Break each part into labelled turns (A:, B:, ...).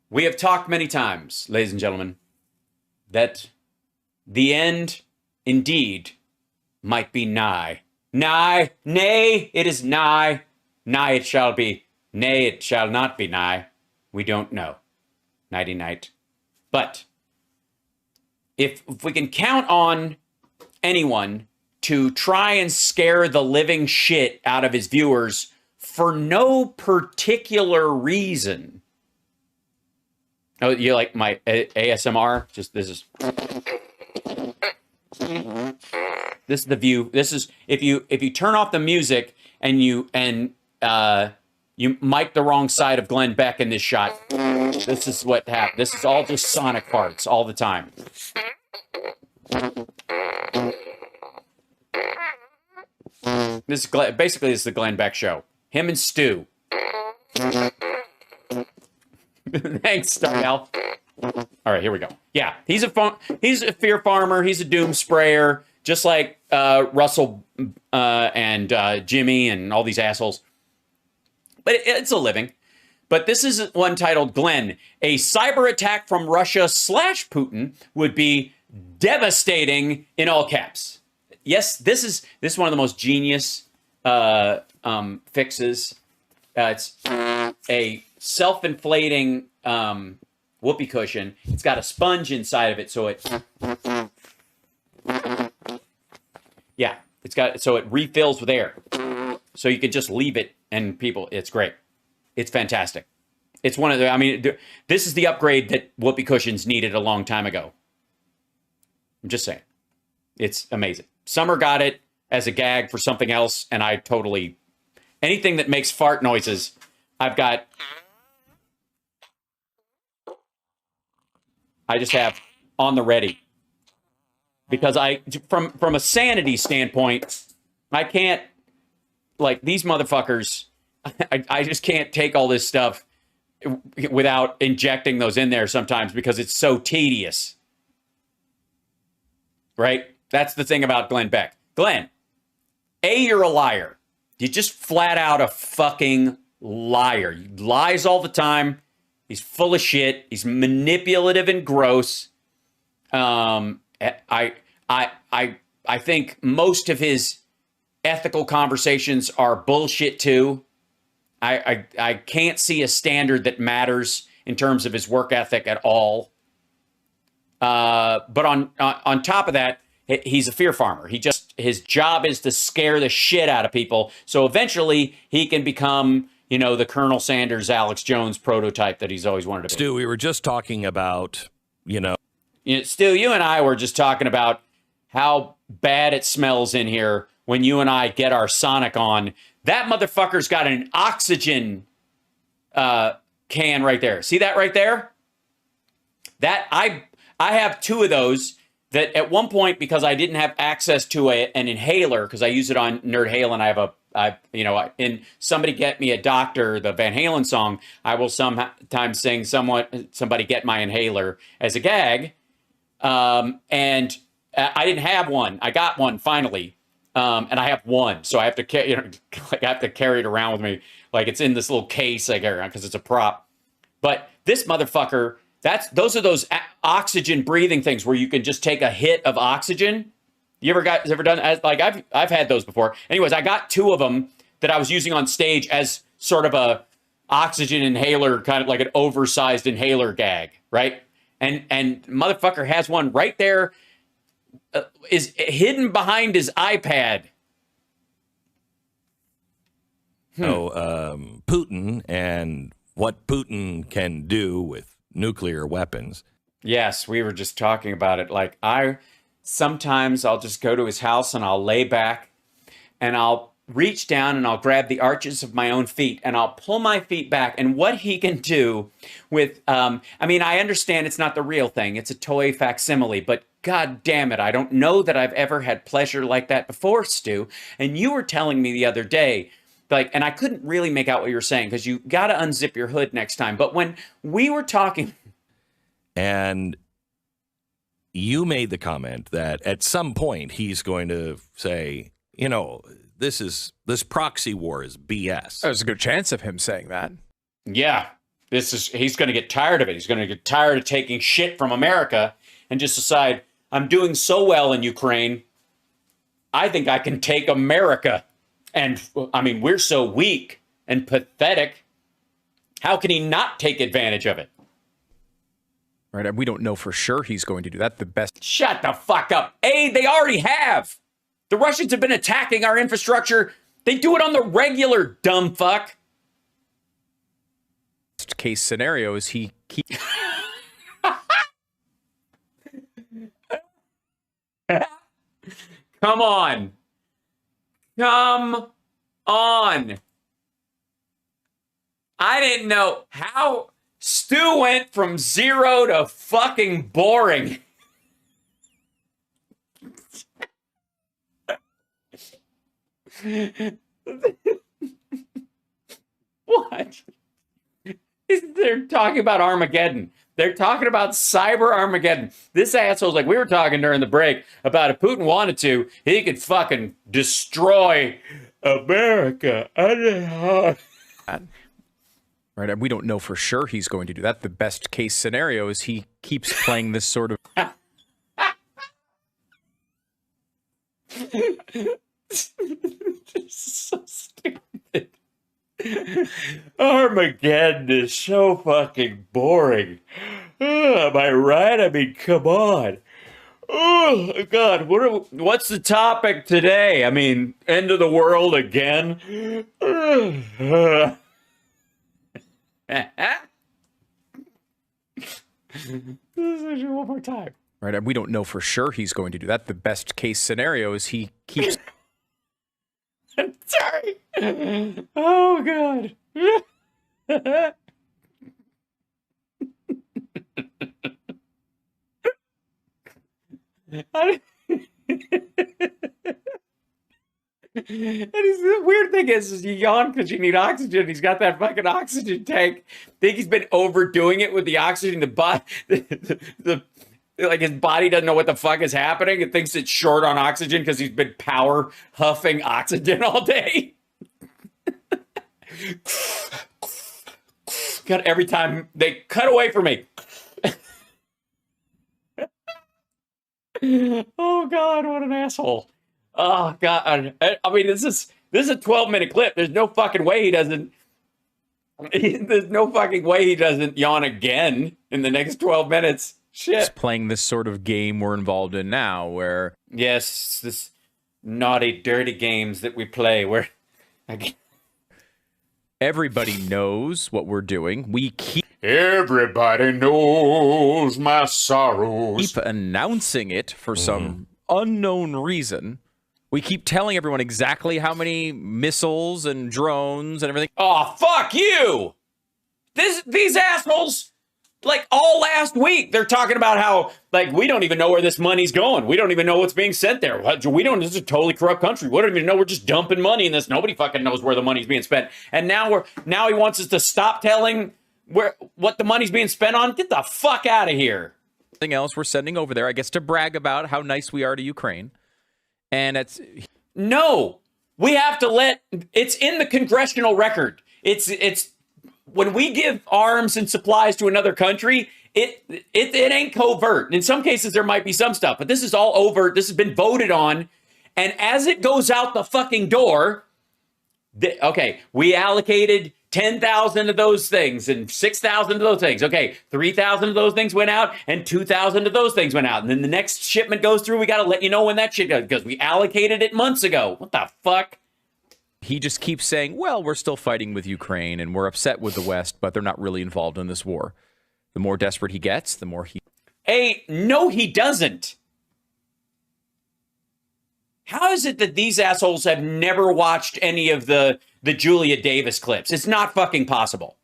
A: We have talked many times, ladies and gentlemen, that the end indeed might be nigh. Nigh, nay, it is nigh. Nigh it shall be. Nay, it shall not be nigh. We don't know. Nighty night. But if we can count on anyone to try and scare the living shit out of his viewers for no particular reason. Oh, you like my ASMR? Just this is the view. This is if you turn off the music and you mic the wrong side of Glenn Beck in this shot. This is what happened. This is all just sonic parts all the time. This is basically this is the Glenn Beck show. Him and Stu. Thanks, Stargell. All right, here we go. Yeah, he's a fear farmer. He's a doom sprayer, just like Russell and Jimmy and all these assholes. But it's a living. But this is one titled Glenn. A cyber attack from Russia / Putin would be devastating in all caps. Yes, this is one of the most genius fixes. It's a self-inflating whoopee cushion. It's got a sponge inside of it, so it it refills with air. So you can just leave it and it's great. It's fantastic. It's one of this is the upgrade that whoopee cushions needed a long time ago. I'm just saying. It's amazing. Summer got it as a gag for something else, and anything that makes fart noises, I just have on the ready. Because from a sanity standpoint, I can't, like, these motherfuckers, I just can't take all this stuff without injecting those in there sometimes because it's so tedious. Right? That's the thing about Glenn Beck. Glenn, you're a liar. You're just flat out a fucking liar. He lies all the time. He's full of shit. He's manipulative and gross. I think most of his ethical conversations are bullshit too. I can't see a standard that matters in terms of his work ethic at all. But on top of that, he's a fear farmer. His job is to scare the shit out of people. So eventually he can become, the Colonel Sanders, Alex Jones prototype that he's always wanted to be.
B: Stu, we were just talking about,
A: Stu, you and I were just talking about how bad it smells in here when you and I get our Sonic on. That motherfucker's got an oxygen can right there. See that right there? That I have two of those that at one point, because I didn't have access to an inhaler, because I use it on Nerd Halen, and somebody get me a doctor, the Van Halen song, I will sometimes sing somebody get my inhaler as a gag. And I didn't have one. I got one finally. And I have one, so I have to carry it around with me. Like it's in this little case I carry around because it's a prop. But this motherfucker, those are those oxygen breathing things where you can just take a hit of oxygen. You ever done? Like I've had those before. Anyways, I got two of them that I was using on stage as sort of a oxygen inhaler, kind of like an oversized inhaler gag, right? And motherfucker has one right there, is hidden behind his iPad.
B: Putin and what Putin can do with nuclear weapons.
A: Yes, we were just talking about it. Like sometimes I'll just go to his house and I'll lay back and I'll reach down and I'll grab the arches of my own feet and I'll pull my feet back. And what he can do with, I understand it's not the real thing. It's a toy facsimile, but God damn it. I don't know that I've ever had pleasure like that before, Stu. And you were telling me the other day, and I couldn't really make out what you were saying because you got to unzip your hood next time. But when we were talking.
B: And you made the comment that at some point he's going to say, this proxy war is BS.
C: There's a good chance of him saying that.
A: Yeah. he's going to get tired of it. He's going to get tired of taking shit from America and just decide, I'm doing so well in Ukraine, I think I can take America. And I mean, we're so weak and pathetic. How can he not take advantage of it?
C: Right, and we don't know for sure he's going to do that. The best.
A: Shut the fuck up. They already have. The Russians have been attacking our infrastructure. They do it on the regular, dumb fuck.
C: Case scenario is he keep.
A: Come on. Come on. I didn't know how Stu went from 0 to fucking boring. What? They're talking about Armageddon. They're talking about cyber Armageddon. This asshole's like, we were talking during the break about if Putin wanted to, he could fucking destroy America.
C: Right, and we don't know for sure he's going to do that. The best case scenario is he keeps playing this sort of.
A: So stupid. Armageddon is so fucking boring. Am I right? I mean, come on. Oh, God. What's the topic today? I mean, end of the world again? One more time.
C: Right, and we don't know for sure he's going to do that. The best case scenario is he keeps.
A: Sorry. Oh, God. And the weird thing is you yawn because you need oxygen. He's got that fucking oxygen tank. I think he's been overdoing it with the oxygen. Like his body doesn't know what the fuck is happening. It thinks it's short on oxygen because he's been power huffing oxygen all day. God, every time they cut away from me. Oh, God, what an asshole. Oh, God. I mean, this is a 12-minute clip. There's no fucking way he doesn't. There's no fucking way he doesn't yawn again in the next 12 minutes. Shit.
C: He's playing this sort of game we're involved in now where.
A: Yes, this naughty, dirty games that we play where.
C: Everybody knows what we're doing. We keep.
A: Everybody knows my sorrows.
C: Keep announcing it for some unknown reason. We keep telling everyone exactly how many missiles and drones and everything.
A: Oh, fuck you! These assholes, like all last week, they're talking about how, like, we don't even know where this money's going. We don't even know what's being sent there. This is a totally corrupt country. We don't even know. We're just dumping money in this. Nobody fucking knows where the money's being spent. And now he wants us to stop telling what the money's being spent on. Get the fuck out of here.
C: Something else we're sending over there, I guess, to brag about how nice we are to Ukraine. And it's
A: no, we have to it's in the congressional record. It's when we give arms and supplies to another country, it ain't covert. In some cases, there might be some stuff, but this is all overt. This has been voted on. And as it goes out the fucking door, okay, we allocated 10,000 of those things and 6,000 of those things. Okay, 3,000 of those things went out and 2,000 of those things went out. And then the next shipment goes through. We got to let you know when that shit goes because we allocated it months ago. What the fuck?
C: He just keeps saying, well, we're still fighting with Ukraine and we're upset with the West, but they're not really involved in this war. The more desperate he gets, the more he...
A: Hey, no, he doesn't. How is it that these assholes have never watched any of the Julia Davis clips? It's not fucking possible.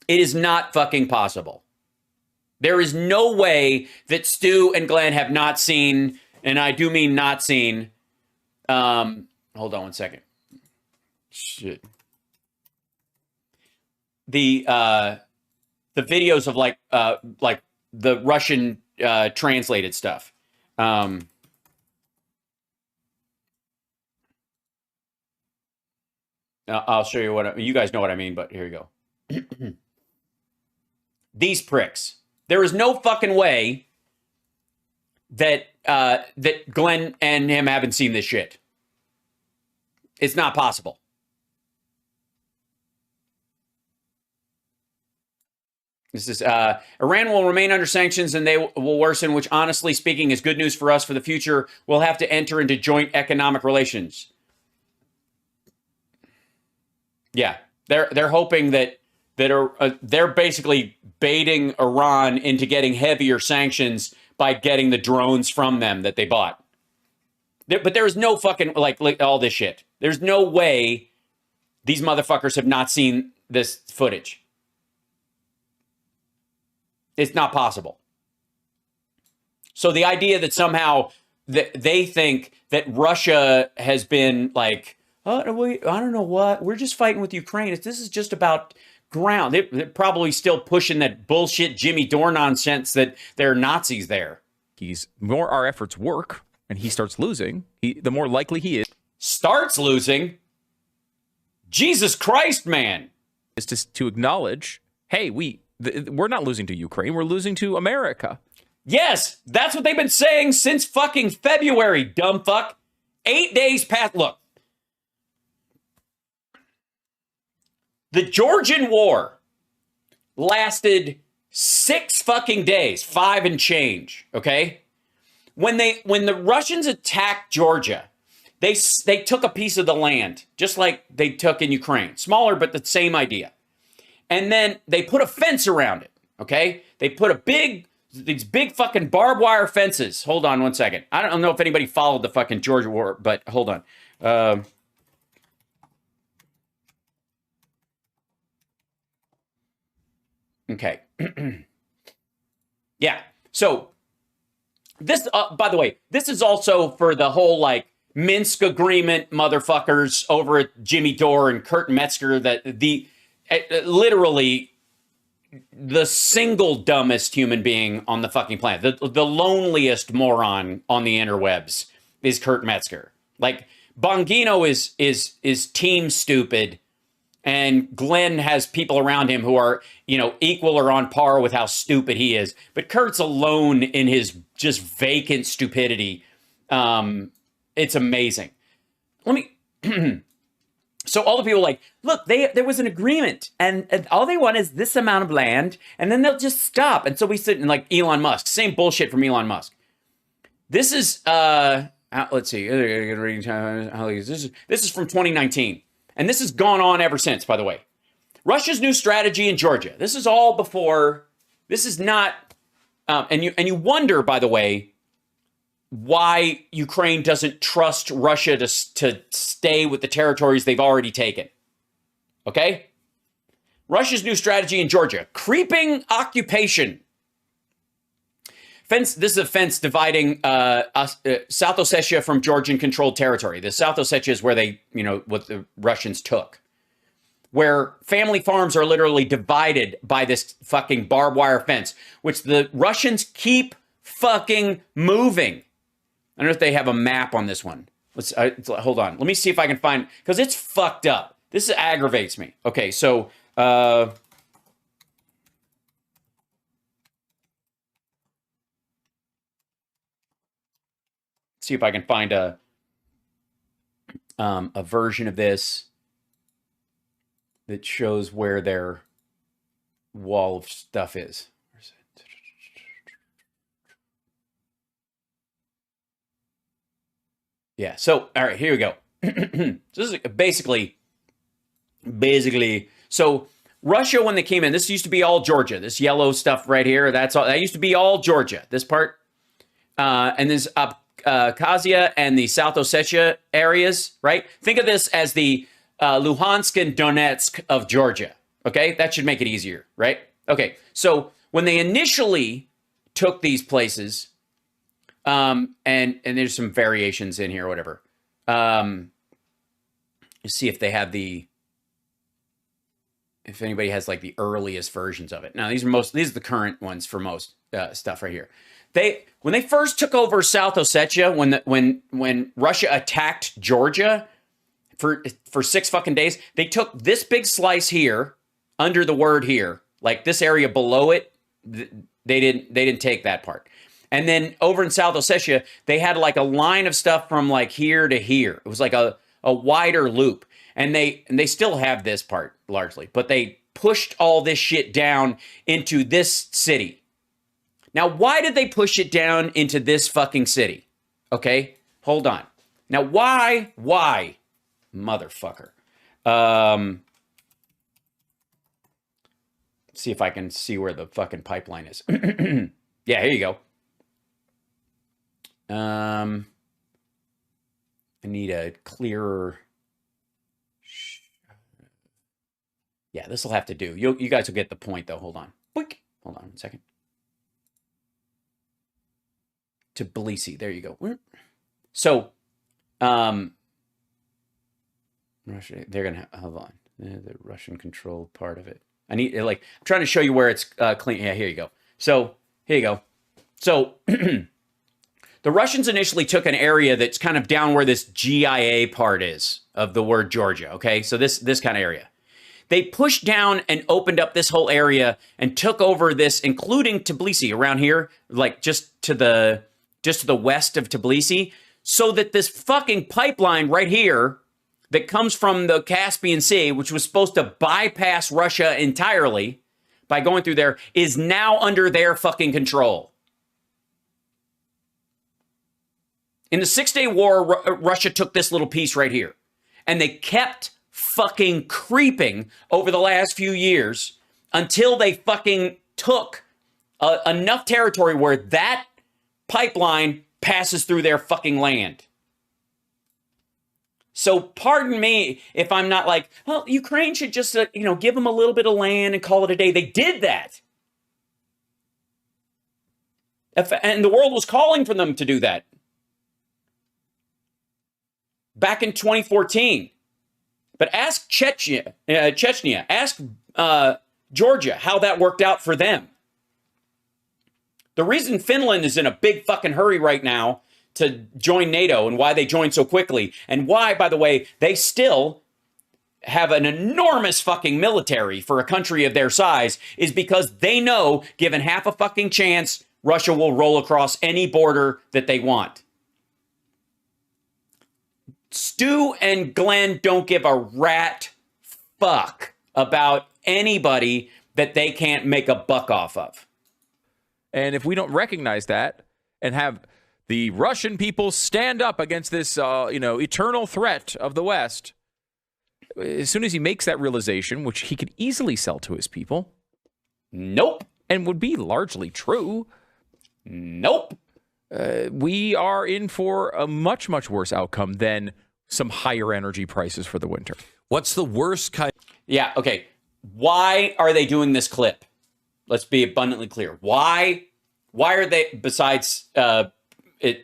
A: It is not fucking possible. There is no way that Stu and Glenn have not seen, and I do mean not seen, hold on one second. Shit. The videos of like the Russian translated stuff. I'll show you you guys know what I mean, but here you go. These pricks. There is no fucking way that that Glenn and him haven't seen this shit. It's not possible. This is Iran will remain under sanctions and they will worsen, which honestly speaking is good news for us for the future. We'll have to enter into joint economic relations. Yeah, they're hoping that they're basically baiting Iran into getting heavier sanctions by getting the drones from them that they bought. But there is no fucking like all this shit. There's no way these motherfuckers have not seen this footage. It's not possible. So the idea that somehow they think that Russia has been like, oh, I don't know what, we're just fighting with Ukraine. This is just about ground. They're probably still pushing that bullshit Jimmy Dore nonsense that there are Nazis there.
C: More our efforts work and he starts losing, the more likely he is.
A: Starts losing? Jesus Christ, man.
C: Is to acknowledge, hey, we're not losing to Ukraine. We're losing to America.
A: Yes, that's what they've been saying since fucking February, dumb fuck. 8 days past. Look. The Georgian War lasted 6 fucking days, 5 and change, okay? When the Russians attacked Georgia, they took a piece of the land, just like they took in Ukraine. Smaller, but the same idea. And then they put a fence around it, okay? They put these big fucking barbed wire fences. Hold on one second. I don't know if anybody followed the fucking Georgia War, but hold on. Okay. Yeah. So this, by the way, this is also for the whole like Minsk agreement motherfuckers over at Jimmy Dore and Kurt Metzger, that literally the single dumbest human being on the fucking planet, the loneliest moron on the interwebs is Kurt Metzger. Like Bongino is team stupid. And Glenn has people around him who are, equal or on par with how stupid he is. But Kurt's alone in his just vacant stupidity. It's amazing. So all the people are like, look, there was an agreement. And all they want is this amount of land. And then they'll just stop. And so we sit in like Elon Musk. Same bullshit from Elon Musk. This is, let's see. This is from 2019. And this has gone on ever since, by the way. Russia's new strategy in Georgia. This is all before. This is not. And you wonder, by the way, why Ukraine doesn't trust Russia to stay with the territories they've already taken. Okay? Russia's new strategy in Georgia. Creeping occupation. Fence. This is a fence dividing South Ossetia from Georgian-controlled territory. The South Ossetia is where what the Russians took. Where family farms are literally divided by this fucking barbed wire fence, which the Russians keep fucking moving. I don't know if they have a map on this one. Hold on. Let me see if I can find, because it's fucked up. This aggravates me. Okay, so... see if I can find a version of this that shows where their wall of stuff is. Where's it? Yeah. So, all right, here we go. So this is basically. So Russia, when they came in, this used to be all Georgia. This yellow stuff right here, that used to be all Georgia. This part, and this Abkhazia and the South Ossetia areas, right? Think of this as the Luhansk and Donetsk of Georgia, okay? That should make it easier, right? Okay, so when they initially took these places, and there's some variations in here or whatever. Let's see if they have if anybody has like the earliest versions of it. Now, these are the current ones for most stuff right here. When they first took over South Ossetia, when Russia attacked Georgia for 6 fucking days, they took this big slice here under the word here, like this area below it, they didn't take that part. And then over in South Ossetia, they had like a line of stuff from like here to here. It was like a wider loop. And they still have this part largely, but they pushed all this shit down into this city. Now, why did they push it down into this fucking city? Okay, hold on. Now, why, motherfucker? See if I can see where the fucking pipeline is. Yeah, here you go. I need a clearer. Yeah, this will have to do. You guys will get the point, though. Hold on. Boink. Hold on a second. Tbilisi. There you go. So, Russia. They're gonna hold on. The Russian controlled part of it. I need I'm trying to show you where it's clean. Yeah, here you go. So here you go. So the Russians initially took an area that's kind of down where this GIA part is of the word Georgia. Okay, so this kind of area. They pushed down and opened up this whole area and took over this, including Tbilisi around here, like just to the west of Tbilisi, so that this fucking pipeline right here that comes from the Caspian Sea, which was supposed to bypass Russia entirely by going through there, is now under their fucking control. In the 6-Day War, Russia took this little piece right here, and they kept fucking creeping over the last few years until they fucking took enough territory where that pipeline passes through their fucking land. So pardon me if I'm not like, well, Ukraine should just, give them a little bit of land and call it a day. They did that. And the world was calling for them to do that. Back in 2014. But ask Chechnya, ask Georgia how that worked out for them. The reason Finland is in a big fucking hurry right now to join NATO and why they joined so quickly, and why, by the way, they still have an enormous fucking military for a country of their size, is because they know, given half a fucking chance, Russia will roll across any border that they want. Stu and Glenn don't give a rat fuck about anybody that they can't make a buck off of.
C: And if we don't recognize that and have the Russian people stand up against this, eternal threat of the West, as soon as he makes that realization, which he could easily sell to his people.
A: Nope.
C: And would be largely true.
A: Nope.
C: We are in for a much, much worse outcome than some higher energy prices for the winter.
B: What's the worst kind?
A: Yeah, okay. Why are they doing this clip? Let's be abundantly clear. Why are they, besides they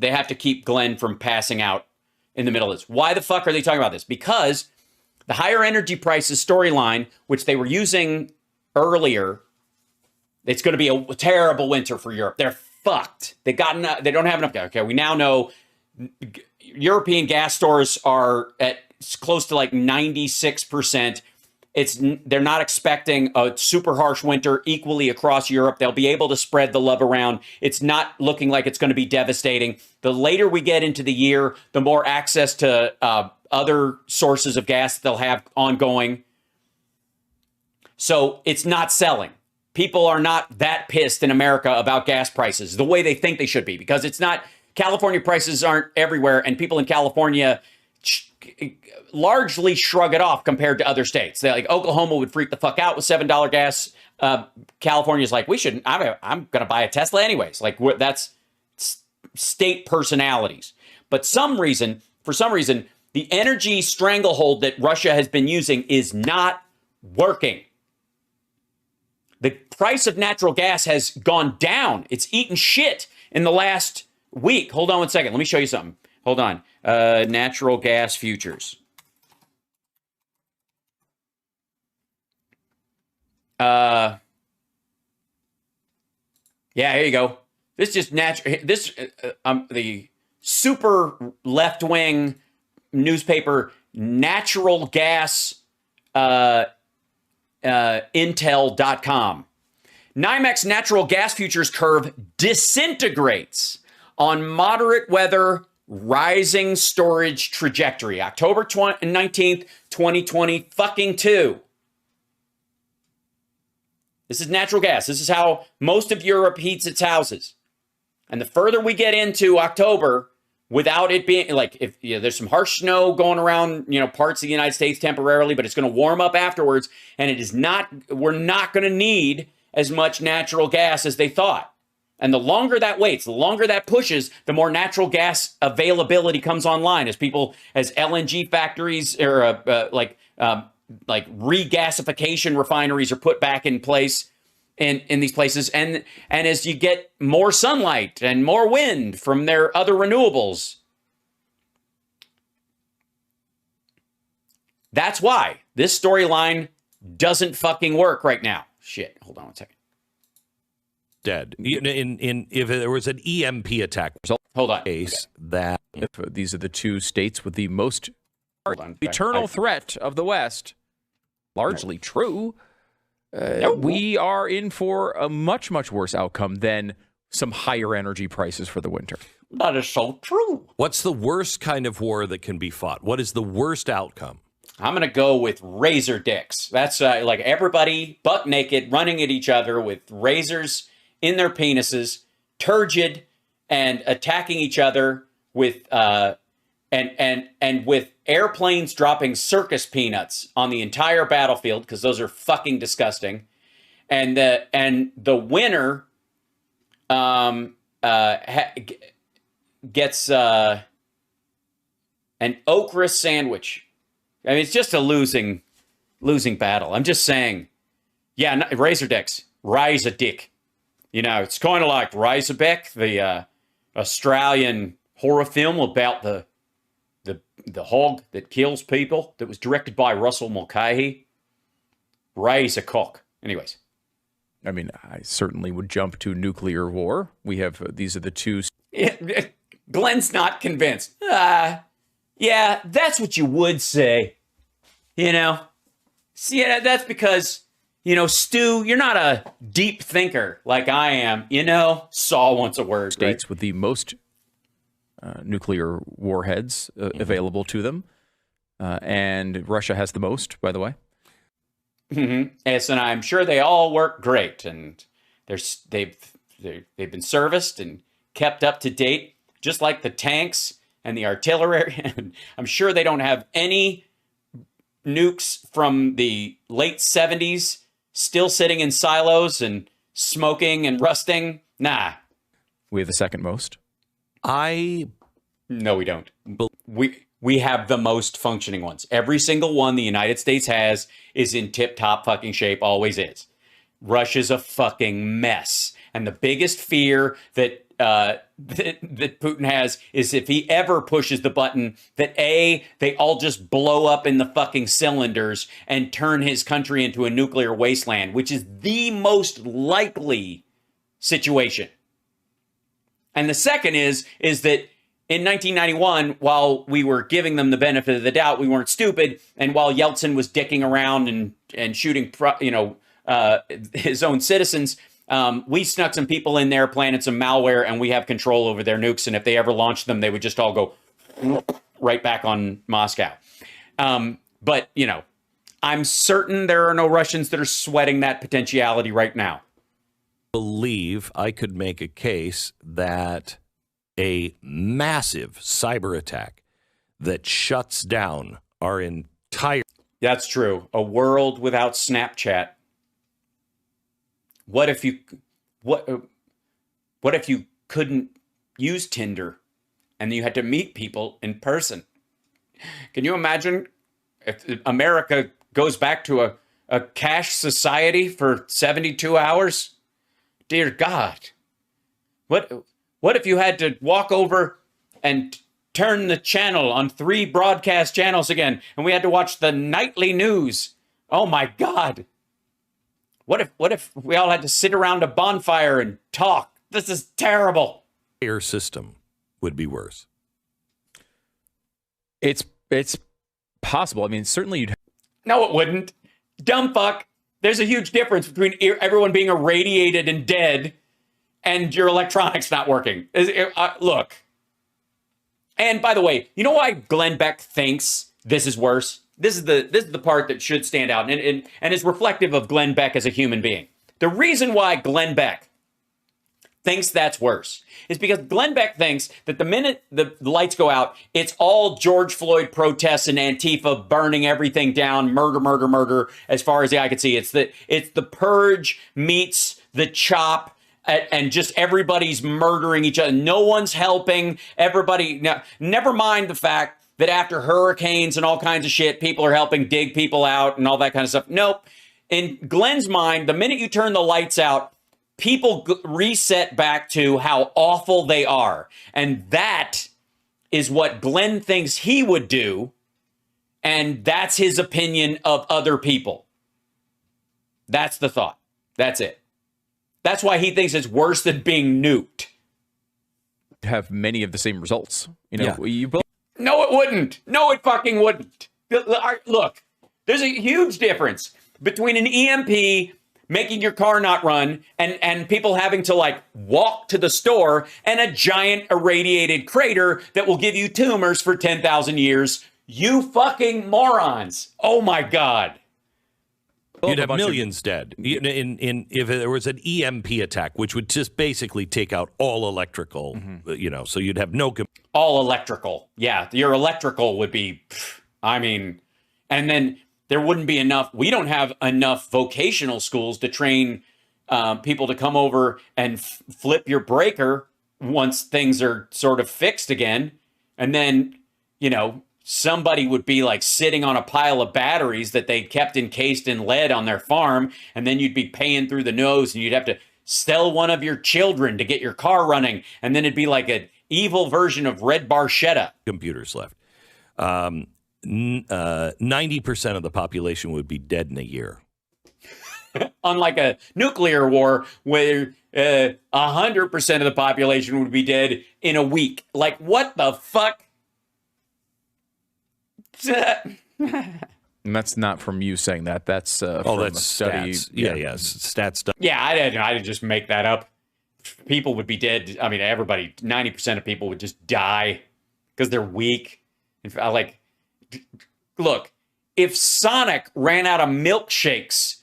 A: have to keep Glenn from passing out in the middle of this. Why the fuck are they talking about this? Because the higher energy prices storyline, which they were using earlier, it's going to be a terrible winter for Europe. They're fucked. They don't have enough gas. Okay, we now know European gas stores are at close to like 96%. They're not expecting a super harsh winter equally across Europe. They'll be able to spread the love around. It's not looking like it's going to be devastating. The later we get into the year, the more access to other sources of gas they'll have ongoing. So it's not selling. People are not that pissed in America about gas prices the way they think they should be, because it's not. California prices aren't everywhere, and people in California largely shrug it off compared to other states. They're like, Oklahoma would freak the fuck out with $7 gas. California's like, we shouldn't. I'm going to buy a Tesla anyways. Like, that's state personalities. But for some reason, the energy stranglehold that Russia has been using is not working. The price of natural gas has gone down. It's eaten shit in the last week. Hold on one second. Let me show you something. Hold on. Natural gas futures. Yeah, here you go. This just the super left-wing newspaper Natural Gas Intel.com. NYMEX natural gas futures curve disintegrates on moderate weather rising storage trajectory. October 19th, 2020 fucking 2. This is natural gas. This is how most of Europe heats its houses. And the further we get into October, without it being like, if there's some harsh snow going around, parts of the United States temporarily, but it's going to warm up afterwards. And we're not going to need as much natural gas as they thought. And the longer that waits, the longer that pushes, the more natural gas availability comes online as LNG factories or like regasification refineries are put back in place in these places. And as you get more sunlight and more wind from their other renewables. That's why this storyline doesn't fucking work right now. Shit, hold on one second.
B: Dead. If there was an EMP attack,
A: hold on.
B: Case that
C: these are the two states with the most eternal threat of the West. Largely true. We are in for a much, much worse outcome than some higher energy prices for the winter.
A: That is so true.
B: What's the worst kind of war that can be fought? What is the worst outcome?
A: I'm going to go with razor dicks. That's like everybody buck naked running at each other with razors in their penises, turgid, and attacking each other with and with airplanes dropping circus peanuts on the entire battlefield, because those are fucking disgusting. And the winner gets an okra sandwich. I mean, it's just a losing battle. I'm just saying, yeah, razor dicks, rise a dick. It's kind of like Razorback, the Australian horror film about the hog that kills people, that was directed by Russell Mulcahy. Raise a cock. Anyways.
C: I mean, I certainly would jump to nuclear war. We have, these are the two.
A: Glenn's not convinced. Yeah, that's what you would say. See, that's because, Stu, you're not a deep thinker like I am. Saw once a word.
C: States
A: right?
C: with the most nuclear warheads available to them. And Russia has the most, by the way.
A: Mm-hmm. Yes, and I'm sure they all work great. And they've been serviced and kept up to date, just like the tanks and the artillery. And I'm sure they don't have any nukes from the late 70s still sitting in silos and smoking and rusting. Nah.
C: We have the second most.
A: No, we don't. We have the most functioning ones. Every single one the United States has is in tip-top fucking shape, always is. Russia's a fucking mess. And the biggest fear that Putin has is if he ever pushes the button that they all just blow up in the fucking cylinders and turn his country into a nuclear wasteland, which is the most likely situation. And the second is that in 1991, while we were giving them the benefit of the doubt, we weren't stupid. And while Yeltsin was dicking around and shooting, his own citizens, we snuck some people in there, planted some malware, and we have control over their nukes. And if they ever launched them, they would just all go right back on Moscow. But, I'm certain there are no Russians that are sweating that potentiality right now.
B: Believe I could make a case that a massive cyber attack that shuts down our entire...
A: That's true. A world without Snapchat. What if you couldn't use Tinder and you had to meet people in person? Can you imagine if America goes back to a cash society for 72 hours? Dear God. What if you had to walk over and turn the channel on 3 broadcast channels again, and we had to watch the nightly news? Oh my God. What if we all had to sit around a bonfire and talk? This is terrible.
B: Air system would be worse.
C: It's possible. I mean, certainly you'd...
A: No, it wouldn't. Dumb fuck. There's a huge difference between everyone being irradiated and dead and your electronics not working. Look. And by the way, you know why Glenn Beck thinks this is worse? This is the part that should stand out and is reflective of Glenn Beck as a human being. The reason why Glenn Beck thinks that's worse is because Glenn Beck thinks that the minute the lights go out, it's all George Floyd protests and Antifa burning everything down, murder, murder, murder, as far as the eye can see. It's the purge meets the chop, and just everybody's murdering each other. No one's helping. Everybody, now, never mind the fact that after hurricanes and all kinds of shit, people are helping dig people out and all that kind of stuff. Nope. In Glenn's mind, the minute you turn the lights out, people reset back to how awful they are. And that is what Glenn thinks he would do. And that's his opinion of other people. That's the thought. That's it. That's why he thinks it's worse than being nuked.
C: Have many of the same results. You know,
B: Yeah.
C: you both.
A: No, it wouldn't. No, it fucking wouldn't. Look, there's a huge difference between an EMP making your car not run and people having to like walk to the store and a giant irradiated crater that will give you tumors for 10,000 years. You fucking morons. Oh my God.
B: You'd have millions dead. If there was an EMP attack, which would just basically take out all electrical, so you'd have no...
A: All electrical. Yeah, your electrical would be, and then there wouldn't be enough. We don't have enough vocational schools to train people to come over and flip your breaker once things are sort of fixed again. And then, somebody would be like sitting on a pile of batteries that they kept encased in lead on their farm. And then you'd be paying through the nose and you'd have to sell one of your children to get your car running. And then it'd be like an evil version of Red Barchetta.
B: Computers left. 90% of the population would be dead in a year.
A: Unlike a nuclear war where 100% of the population would be dead in a week. Like, what the fuck?
C: And that's not from you saying that. That's from
B: that's
C: a study.
B: stats. Yeah, stats stuff.
A: Yeah, I didn't just make that up. People would be dead. I mean, everybody, 90% of people would just die because they're weak. Look, if Sonic ran out of milkshakes,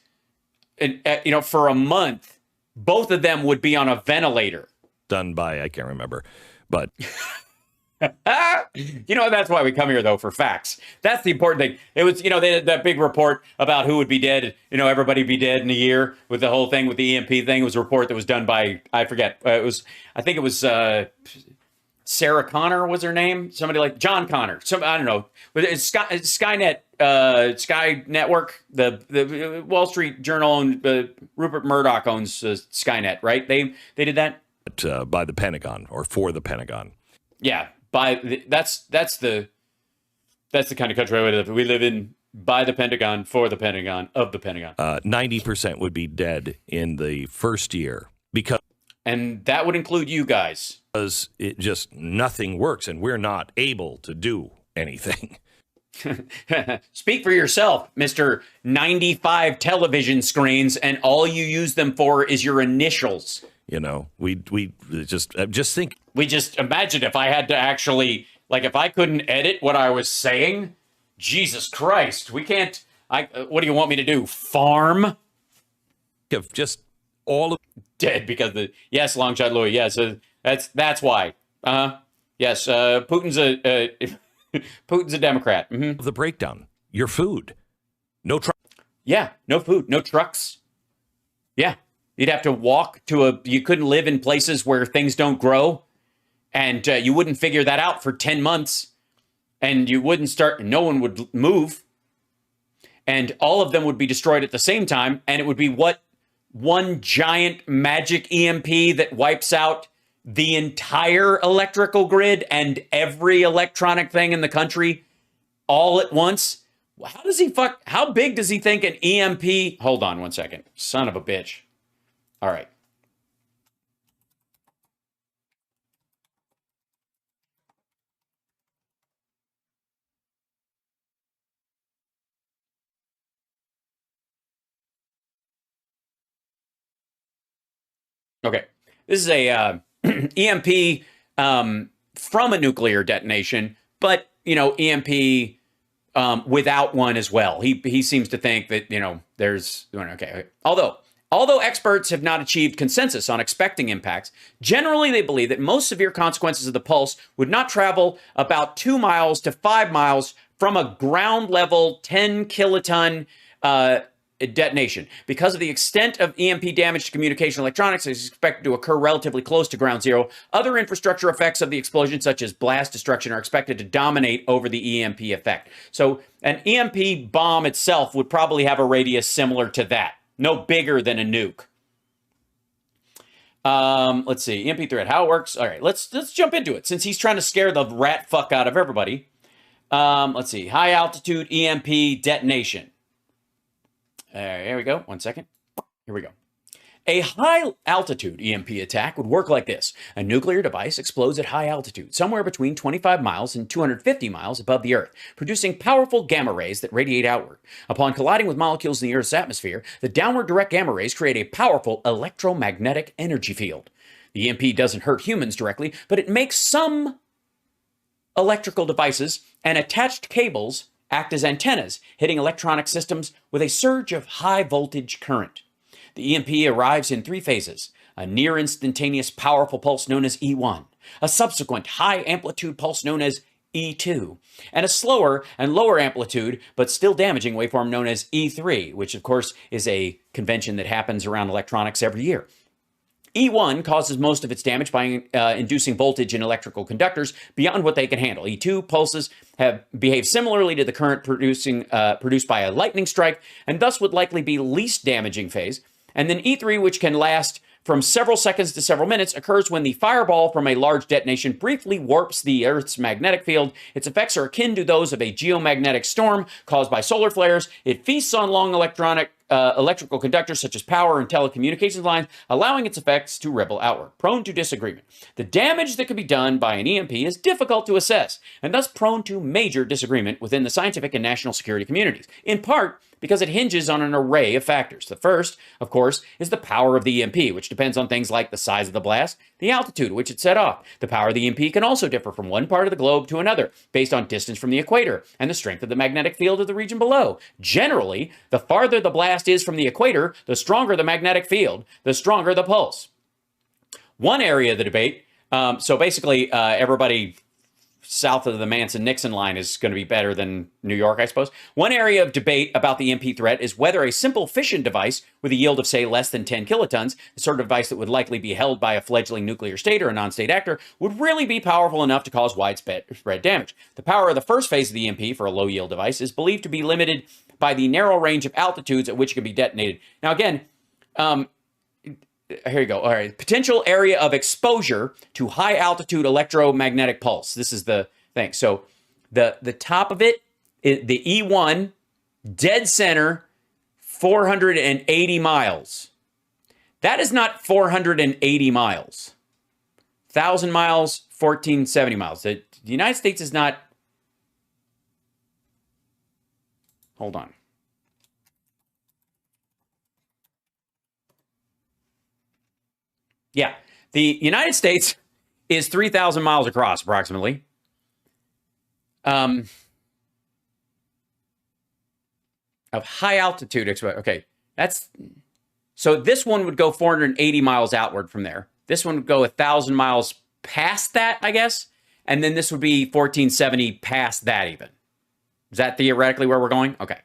A: for a month, both of them would be on a ventilator.
B: Done by, I can't remember, but...
A: That's why we come here, though, for facts. That's the important thing. It was, they had that big report about who would be dead. Everybody be dead in a year with the whole thing with the EMP thing. It was a report that was done by, I forget. I think it was Sarah Connor was her name. Somebody like John Connor. I don't know. But it's Skynet, Sky Network, the Wall Street Journal, owned, Rupert Murdoch owns Skynet, right? They did that?
B: By the Pentagon or for the Pentagon.
A: Yeah. That's the kind of country we live in, by the Pentagon, for the Pentagon, of the Pentagon.
B: 90% would be dead in the first year
A: and that would include you guys.
B: Because it just nothing works and we're not able to do anything.
A: Speak for yourself, Mr. 95 television screens, and all you use them for is your initials.
B: We just think.
A: We just imagine if I had to actually, if I couldn't edit what I was saying, Jesus Christ, we can't. What do you want me to do? Farm?
B: Of just all of
A: dead because yes, long shot Louis. Yes, that's why. Yes, Putin's a Democrat. Mm-hmm.
B: The breakdown. Your food, no truck.
A: Yeah, no food, no trucks. Yeah. You'd have to walk you couldn't live in places where things don't grow, and you wouldn't figure that out for 10 months, and no one would move, and all of them would be destroyed at the same time, and it would be one giant magic EMP that wipes out the entire electrical grid and every electronic thing in the country all at once. How big does he think an EMP? Hold on one second. Son of a bitch. All right. Okay. This is a EMP from a nuclear detonation, but, EMP without one as well. He seems to think that, there's, okay. Although experts have not achieved consensus on expecting impacts, generally they believe that most severe consequences of the pulse would not travel about 2 miles to 5 miles from a ground level 10 kiloton detonation. Because of the extent of EMP damage to communication electronics is expected to occur relatively close to ground zero, other infrastructure effects of the explosion, such as blast destruction, are expected to dominate over the EMP effect. So an EMP bomb itself would probably have a radius similar to that. No bigger than a nuke. Let's see. EMP threat, how it works. All right, let's jump into it, since he's trying to scare the rat fuck out of everybody. Let's see. High altitude EMP detonation. Here we go. 1 second. Here we go. A high-altitude EMP attack would work like this. A nuclear device explodes at high altitude, somewhere between 25 miles and 250 miles above the Earth, producing powerful gamma rays that radiate outward. Upon colliding with molecules in the Earth's atmosphere, the downward direct gamma rays create a powerful electromagnetic energy field. The EMP doesn't hurt humans directly, but it makes some electrical devices and attached cables act as antennas, hitting electronic systems with a surge of high-voltage current. The EMP arrives in 3 phases: a near-instantaneous powerful pulse known as E1, a subsequent high-amplitude pulse known as E2, and a slower and lower amplitude but still damaging waveform known as E3, which of course is a convention that happens around electronics every year. E1 causes most of its damage by inducing voltage in electrical conductors beyond what they can handle. E2 pulses behave similarly to the current produced by a lightning strike, and thus would likely be least damaging phase. And then E3, which can last from several seconds to several minutes, occurs when the fireball from a large detonation briefly warps the Earth's magnetic field. Its effects are akin to those of a geomagnetic storm caused by solar flares. It feasts on long electrical conductors such as power and telecommunications lines, allowing its effects to ripple outward, prone to disagreement. The damage that can be done by an EMP is difficult to assess, and thus prone to major disagreement within the scientific and national security communities, in part because it hinges on an array of factors. The first, of course, is the power of the EMP, which depends on things like the size of the blast, the altitude which it set off. The power of the EMP can also differ from one part of the globe to another, based on distance from the equator and the strength of the magnetic field of the region below. Generally, the farther the blast is from the equator, the stronger the magnetic field, the stronger the pulse. One area of the debate, so basically everybody south of the Manson-Nixon line is going to be better than New York, I suppose. One area of debate about the EMP threat is whether a simple fission device with a yield of, say, less than 10 kilotons, the sort of device that would likely be held by a fledgling nuclear state or a non-state actor, would really be powerful enough to cause widespread damage. The power of the first phase of the EMP for a low-yield device is believed to be limited by the narrow range of altitudes at which it can be detonated. Now, again, here you go. All right. Potential area of exposure to high altitude electromagnetic pulse. This is the thing. So the top of it, the E1, dead center, 480 miles. That is not 480 miles. 1,000 miles, 1,470 miles. The United States is not... Hold on. Yeah, the United States is 3,000 miles across, approximately. Of high altitude, okay, that's... So this one would go 480 miles outward from there. This one would go 1,000 miles past that, I guess. And then this would be 1,470 past that even. Is that theoretically where we're going? Okay.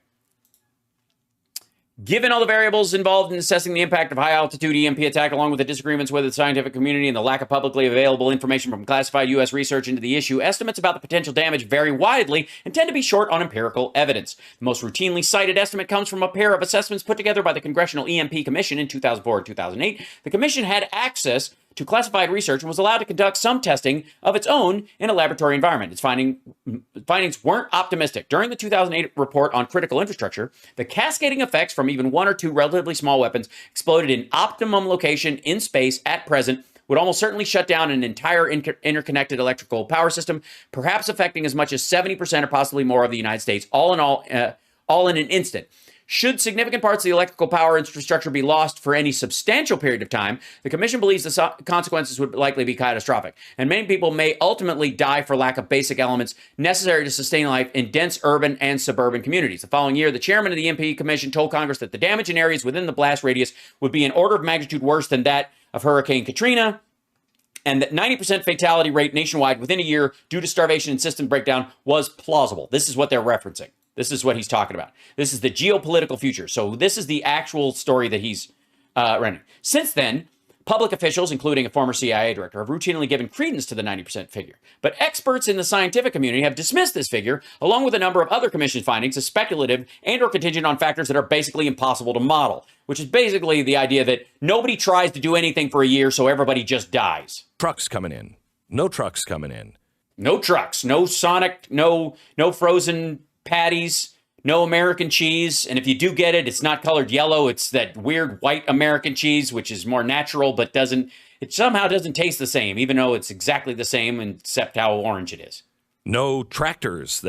A: Given all the variables involved in assessing the impact of high-altitude EMP attack, along with the disagreements with the scientific community and the lack of publicly available information from classified U.S. research into the issue, estimates about the potential damage vary widely and tend to be short on empirical evidence. The most routinely cited estimate comes from a pair of assessments put together by the Congressional EMP Commission in 2004 and 2008. The commission had access to classified research and was allowed to conduct some testing of its own in a laboratory environment. Its findings weren't optimistic. During the 2008 report on critical infrastructure, the cascading effects from even one or two relatively small weapons exploded in optimum location in space at present would almost certainly shut down an entire interconnected electrical power system, perhaps affecting as much as 70% or possibly more of the United States, all in an instant. Should significant parts of the electrical power infrastructure be lost for any substantial period of time, the commission believes the consequences would likely be catastrophic, and many people may ultimately die for lack of basic elements necessary to sustain life in dense urban and suburban communities. The following year, the chairman of the EMP Commission told Congress that the damage in areas within the blast radius would be an order of magnitude worse than that of Hurricane Katrina, and that 90% fatality rate nationwide within a year due to starvation and system breakdown was plausible. This is what they're referencing. This is what he's talking about. This is the geopolitical future. So this is the actual story that he's running. Since then, public officials, including a former CIA director, have routinely given credence to the 90% figure. But experts in the scientific community have dismissed this figure, along with a number of other commission findings, as speculative and or contingent on factors that are basically impossible to model, which is basically the idea that nobody tries to do anything for a year, so everybody just dies.
B: Trucks coming in. No trucks coming in.
A: No trucks, no Sonic, no frozen patties, no American cheese. And if you do get it, it's not colored yellow. It's that weird white American cheese, which is more natural, but it somehow doesn't taste the same, even though it's exactly the same, except how orange it is.
B: No tractors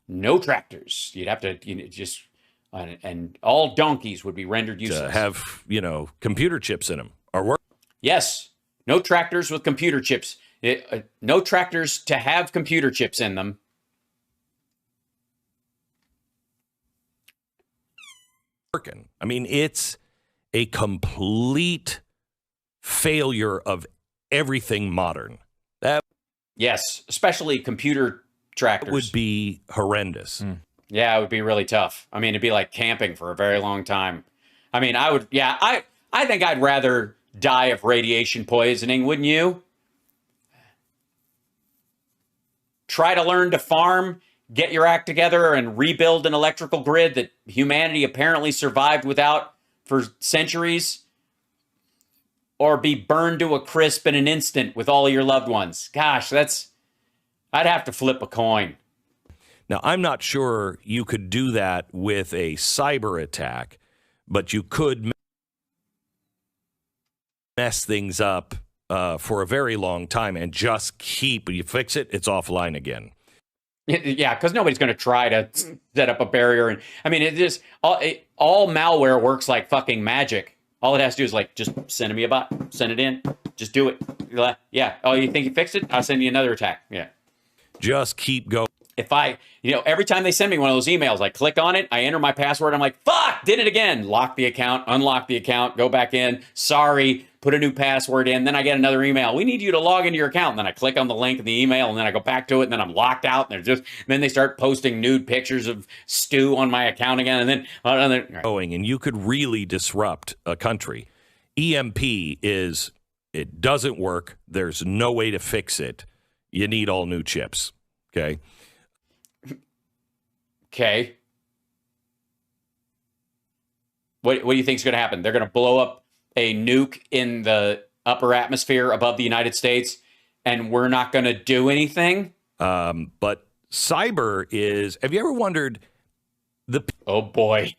A: No tractors. You'd have to and all donkeys would be rendered useless.
B: Have, computer chips in them or work.
A: Yes. No tractors with computer chips. No tractors to have computer chips in them.
B: I mean, it's a complete failure of everything modern.
A: Yes, especially computer tractors.
B: Would be horrendous.
A: Yeah, it would be really tough. I mean, it'd be like camping for a very long time. I mean, I think I'd rather die of radiation poisoning, wouldn't you? Try to learn to farm, get your act together, and rebuild an electrical grid that humanity apparently survived without for centuries, or be burned to a crisp in an instant with all of your loved ones. Gosh, I'd have to flip a coin.
B: Now, I'm not sure you could do that with a cyber attack, but you could mess things up for a very long time and just you fix it, it's offline again.
A: Yeah, because nobody's going to try to set up a barrier. And I mean, all malware works like fucking magic. All it has to do is just send me a bot, send it in, just do it. Yeah. Oh, you think you fixed it? I'll send you another attack. Yeah.
B: Just keep going.
A: If every time they send me one of those emails, I click on it, I enter my password, I'm like, fuck, did it again. Lock the account, unlock the account, go back in. Sorry, put a new password in. Then I get another email. We need you to log into your account. And then I click on the link in the email, and then I go back to it, and then I'm locked out. And then they start posting nude pictures of stew on my account again. And then
B: and you could really disrupt a country. EMP it doesn't work. There's no way to fix it. You need all new chips. Okay.
A: Okay. What do you think is going to happen? They're going to blow up a nuke in the upper atmosphere above the United States, and we're not going to do anything?
B: But cyber is... Have you ever wondered...
A: Oh, boy.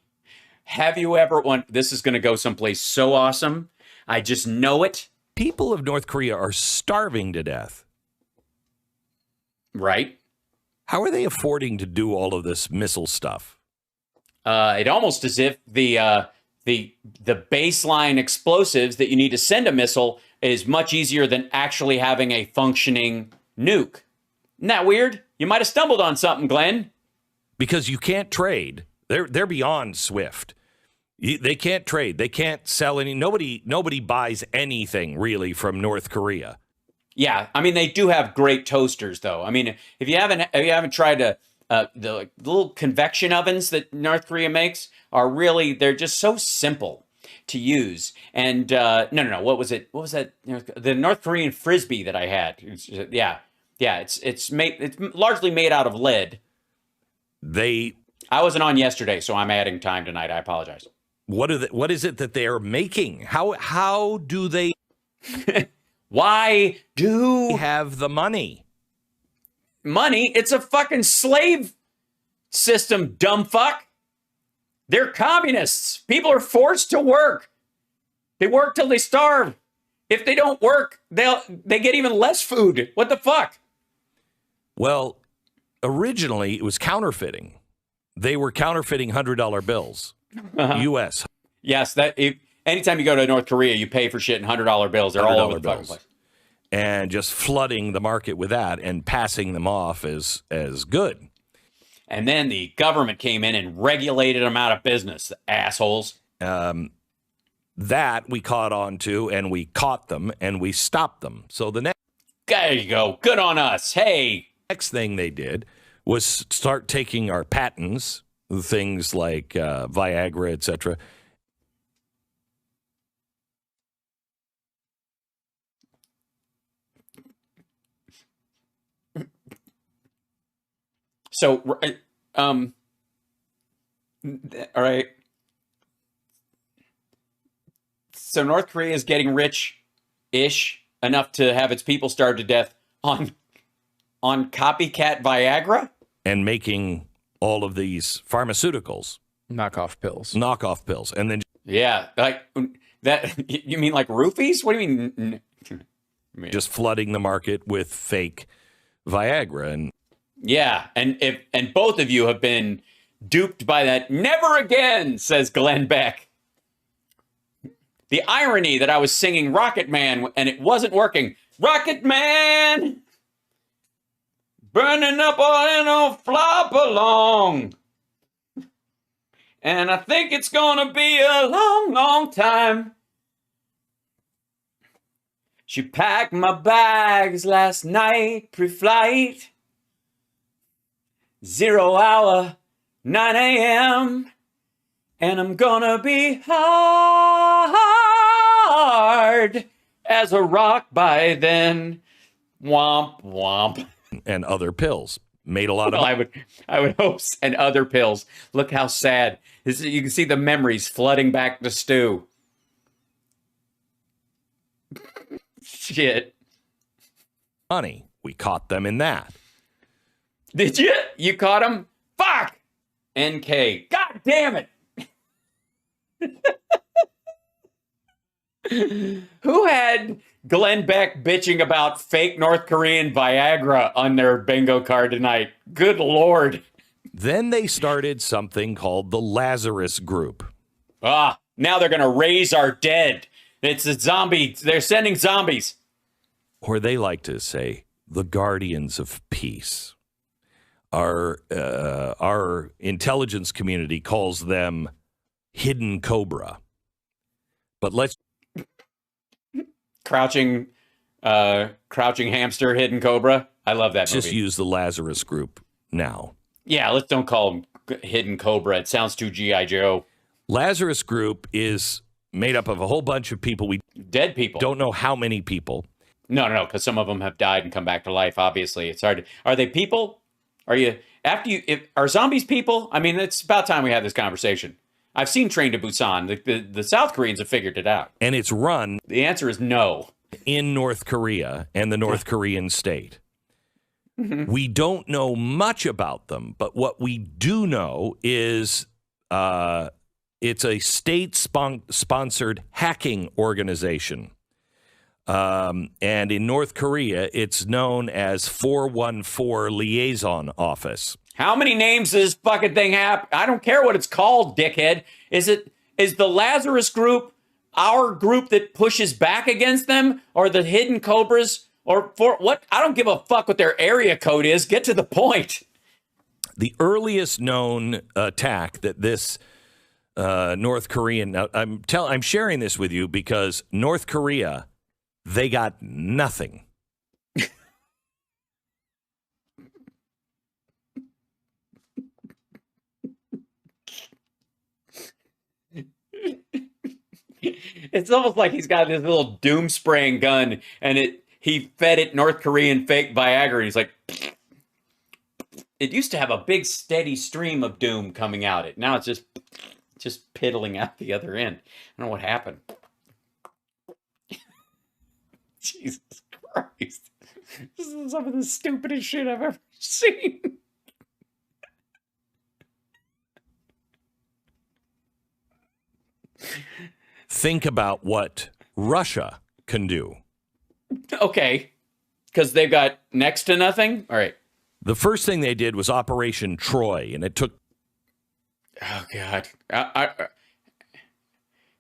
A: Have you ever... This is going to go someplace so awesome. I just know it.
B: People of North Korea are starving to death.
A: Right.
B: How are they affording to do all of this missile stuff?
A: It almost as if the baseline explosives that you need to send a missile is much easier than actually having a functioning nuke. Isn't that weird? You might have stumbled on something, Glenn.
B: Because you can't trade. They're beyond SWIFT. They can't trade. They can't sell any. Nobody buys anything really from North Korea.
A: Yeah, I mean, they do have great toasters, though. I mean, if you haven't tried the little convection ovens that North Korea makes they're just so simple to use. And no, what was it? What was that? The North Korean frisbee that I had. It's largely made out of lead. I wasn't on yesterday, so I'm adding time tonight. I apologize.
B: What is it that they are making? How do they?
A: Why do
B: they have the money?
A: Money? It's a fucking slave system, dumb fuck. They're communists. People are forced to work. They work till they starve. If they don't work, they get even less food. What the fuck?
B: Well, originally it was counterfeiting. They were counterfeiting $100 bills. U.S.
A: Yes, anytime you go to North Korea, you pay for shit in $100 bills. They're all over the fucking place.
B: And just flooding the market with that and passing them off as good.
A: And then the government came in and regulated them out of business, the assholes.
B: That we caught on to, and we caught them, and we stopped them. So the next...
A: There you go. Good on us. Hey.
B: Next thing they did was start taking our patents, things like Viagra, etc.
A: So, all right. So North Korea is getting rich-ish enough to have its people starve to death on copycat Viagra?
B: And making all of these pharmaceuticals.
C: Knockoff pills.
B: And then...
A: Yeah, like that. You mean like roofies? What do you mean?
B: Just flooding the market with fake Viagra. And
A: yeah, and both of you have been duped by that. Never again, says Glenn Beck. The irony that I was singing Rocket Man and it wasn't working. Rocket Man! Burning up all in a flop along. And I think it's gonna be a long, long time. She packed my bags last night, pre-flight. 0 hour, 9 a.m. And I'm gonna be hard as a rock by then. Womp, womp.
B: And other pills. Made a lot of
A: money. I would hope. And other pills. Look how sad. You can see the memories flooding back to Stu. Shit.
B: Money. We caught them in that.
A: Did you? You caught them? Fuck! NK. God damn it! Who had Glenn Beck bitching about fake North Korean Viagra on their bingo card tonight? Good Lord.
B: Then they started something called the Lazarus Group.
A: Now they're going to raise our dead. It's a zombie. They're sending zombies.
B: Or they like to say, the Guardians of Peace. Our intelligence community calls them Hidden Cobra. But let's...
A: Crouching hamster, hidden cobra. I love that movie.
B: Just use the Lazarus Group now.
A: Yeah, let's don't call them hidden cobra. It sounds too G.I. Joe.
B: Lazarus Group is made up of a whole bunch of people.
A: Dead people.
B: Don't know how many people.
A: No, because some of them have died and come back to life. Obviously, it's hard. Are they people? Are zombies people? I mean, it's about time we had this conversation. I've seen Train to Busan. The South Koreans have figured it out.
B: And it's run...
A: The answer is no.
B: In North Korea and the North Korean state. Mm-hmm. We don't know much about them, but what we do know is it's a state-sponsored hacking organization. And in North Korea, it's known as 414 Liaison Office.
A: How many names does this fucking thing have? I don't care what it's called, dickhead. Is the Lazarus Group our group that pushes back against them, or the Hidden Cobras, or for what? I don't give a fuck what their area code is. Get to the point.
B: The earliest known attack that this North Korean, I'm sharing this with you because North Korea, they got nothing.
A: It's almost like he's got this little doom spraying gun, and he fed it North Korean fake Viagra, and he's like, it used to have a big steady stream of doom coming out. Now it's just piddling out the other end. I don't know what happened. Jesus Christ. This is some of the stupidest shit I've ever seen.
B: Think about what Russia can do.
A: Okay. Because they've got next to nothing? All right.
B: The first thing they did was Operation Troy, and it took...
A: Oh God.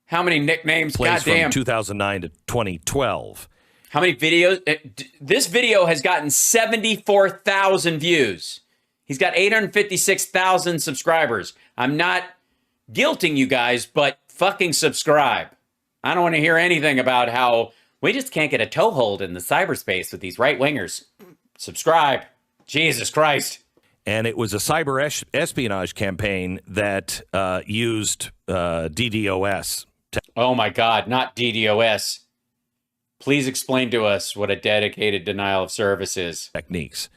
A: How many nicknames?
B: Plays
A: Goddamn.
B: from 2009 to 2012.
A: How many videos? This video has gotten 74,000 views. He's got 856,000 subscribers. I'm not guilting you guys, but fucking subscribe. I don't want to hear anything about how we just can't get a toehold in the cyberspace with these right-wingers. Subscribe. Jesus Christ.
B: And it was a cyber espionage campaign that used DDoS.
A: Oh my God, not DDoS. Please explain to us what a dedicated denial of service is.
B: Techniques.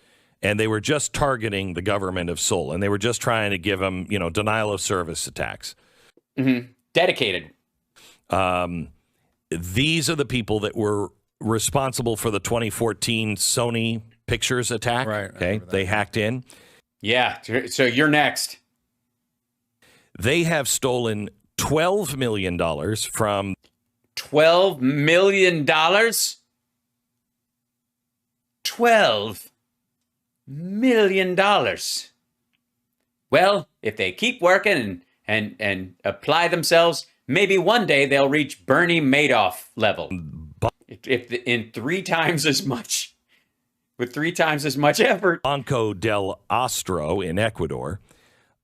B: And they were just targeting the government of Seoul, and they were just trying to give them, denial of service attacks.
A: Mm-hmm. Dedicated.
B: These are the people that were responsible for the 2014 Sony Pictures attack.
C: Right.
B: Okay. They hacked in.
A: Yeah. So you're next.
B: They have stolen $12 million from
A: $12 million? $12 million. Well, if they keep working and apply themselves, maybe one day they'll reach Bernie Madoff level. If in 3 times as much, with 3 times as much effort.
B: Banco del Astro in Ecuador.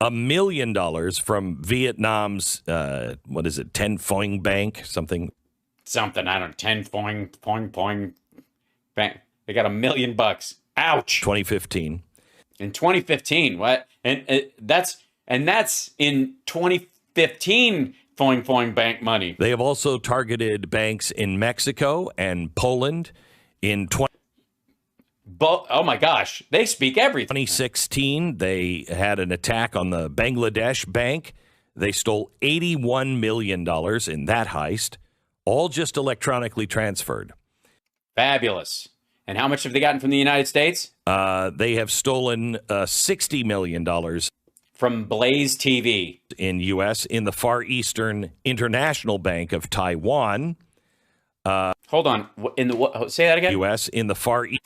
B: $1 million from Vietnam's, Ten Phoing Bank, something.
A: I don't know, 10 Phoing Bank. They got $1 million. Ouch.
B: 2015.
A: In 2015, what? And that's in 2015 Phoing Bank money.
B: They have also targeted banks in Mexico and Poland in
A: Oh my gosh, they speak everything.
B: 2016, they had an attack on the Bangladesh bank. They stole $81 million in that heist, all just electronically transferred.
A: Fabulous. And how much have they gotten from the United States?
B: They have stolen $60 million
A: from Blaze TV
B: in U.S. in the Far Eastern International Bank of Taiwan.
A: Hold on, say that again.
B: U.S. in the Far East.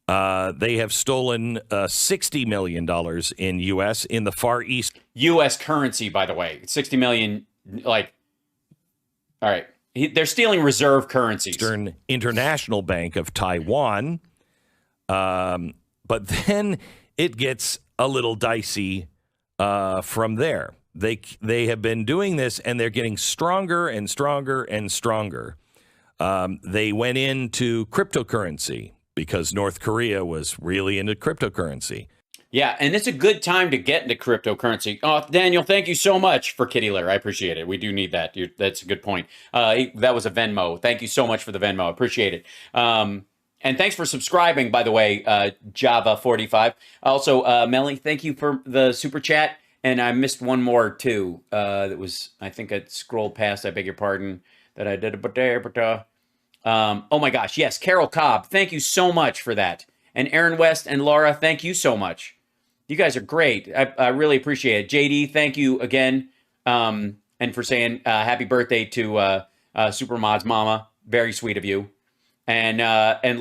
B: They have stolen $60 million in U.S. in the Far East.
A: U.S. currency, by the way. 60 million, all right. They're stealing reserve currencies.
B: Eastern International Bank of Taiwan. But then it gets a little dicey from there. They have been doing this, and they're getting stronger and stronger and stronger. They went into cryptocurrency, because North Korea was really into cryptocurrency.
A: Yeah, and it's a good time to get into cryptocurrency. Oh, Daniel, thank you so much for Kitty Litter. I appreciate it. We do need that. That's a good point. That was a Venmo. Thank you so much for the Venmo. I appreciate it. And thanks for subscribing, by the way, Java45. Also, Melly, thank you for the super chat. And I missed one more, too. That was, I think I scrolled past. I beg your pardon that I did it. Oh my gosh, yes, Carol Cobb, thank you so much for that. And Aaron West and Laura, thank you so much. You guys are great. I really appreciate it. JD, thank you again. And for saying happy birthday to Supermod's mama. Very sweet of you. And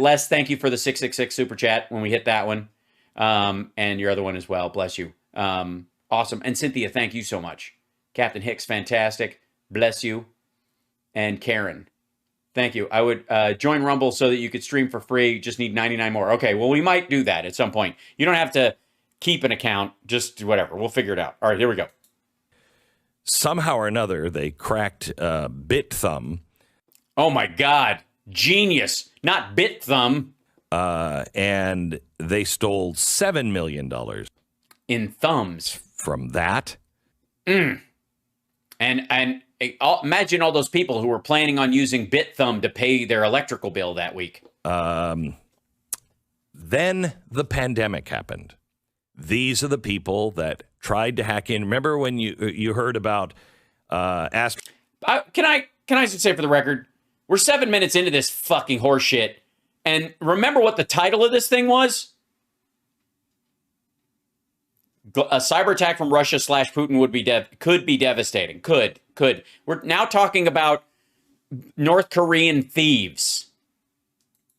A: Les, thank you for the 666 super chat when we hit that one. And your other one as well. Bless you. Awesome. And Cynthia, thank you so much. Captain Hicks, fantastic. Bless you. And Karen. Thank you. I would join Rumble so that you could stream for free. Just need 99 more. Okay, well, we might do that at some point. You don't have to keep an account. Just whatever. We'll figure it out. All right, here we go.
B: Somehow or another, they cracked BitThumb.
A: Oh, my God. Genius. Not BitThumb.
B: And they stole $7 million.
A: In thumbs.
B: From that.
A: And imagine all those people who were planning on using BitThumb to pay their electrical bill that week.
B: Then the pandemic happened. These are the people that tried to hack in. Remember when you heard about Can
A: I just say for the record, we're 7 minutes into this fucking horse shit, and remember what the title of this thing was? A cyber attack from Russia / Putin could be devastating. Could. We're now talking about North Korean thieves.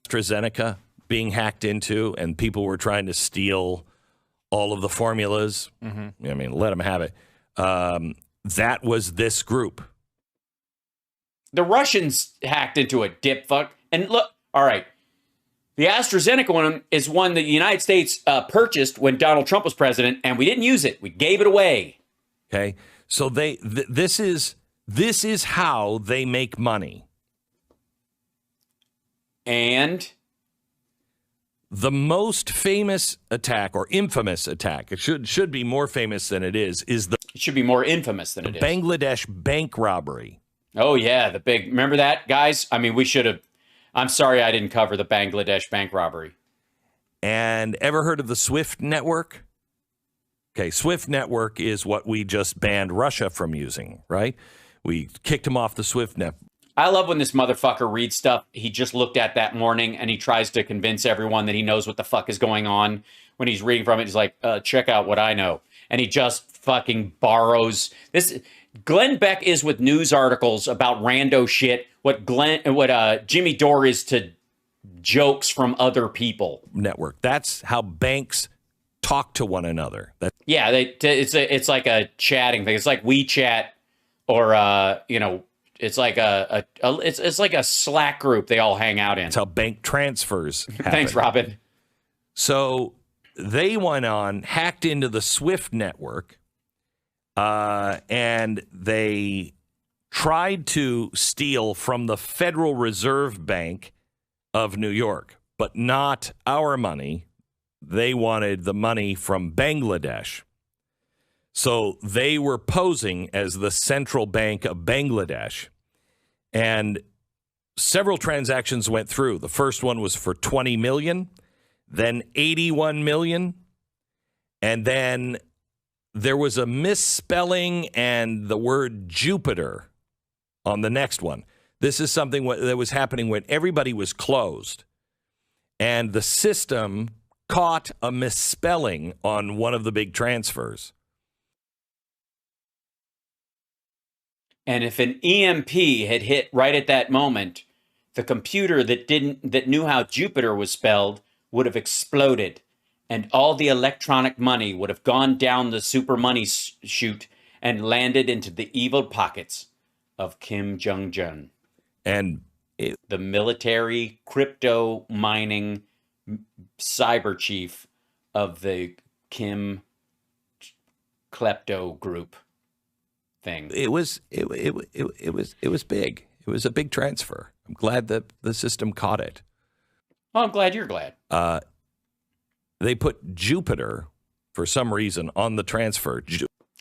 B: AstraZeneca being hacked into, and people were trying to steal all of the formulas. I mean, let them have it. That was this group.
A: The Russians hacked into a dip fuck. And look, all right. The AstraZeneca one is one that the United States purchased when Donald Trump was president, and we didn't use it. We gave it away.
B: Okay. So this is how they make money.
A: And
B: the most famous attack, or infamous attack, it should be more famous than it is the
A: it should be more infamous than it is.
B: Bangladesh bank robbery.
A: Oh, yeah. The big, remember that, guys? I mean, we should have. I'm sorry I didn't cover the Bangladesh bank robbery.
B: And ever heard of the SWIFT network? Okay, SWIFT network is what we just banned Russia from using, right? We kicked him off the SWIFT network.
A: I love when this motherfucker reads stuff he just looked at that morning, and he tries to convince everyone that he knows what the fuck is going on. When he's reading from it, he's like, check out what I know. And he just fucking borrows this. Glenn Beck is with news articles about rando shit what Jimmy Dore is to jokes from other people.
B: Network. That's how banks talk to one another.
A: Yeah, it's like a chatting thing. It's like WeChat, or it's like it's like a Slack group they all hang out in.
B: That's how bank transfers happen.
A: Thanks, Robin.
B: So they went on, hacked into the SWIFT network, and they tried to steal from the Federal Reserve Bank of New York, but not our money. They wanted the money from Bangladesh. So they were posing as the central bank of Bangladesh. And several transactions went through. The first one was for 20 million, then 81 million, and then there was a misspelling and the word Jupiter on the next one. This is something that was happening when everybody was closed. And the system caught a misspelling on one of the big transfers.
A: And if an EMP had hit right at that moment, the computer that knew how Jupiter was spelled would have exploded, and all the electronic money would have gone down the super money chute and landed into the evil pockets of Kim Jong-un.
B: And
A: the military crypto mining cyber chief of the Kim klepto group thing.
B: It was big. It was a big transfer. I'm glad that the system caught it.
A: Well, I'm glad you're glad.
B: They put Jupiter for some reason on the transfer.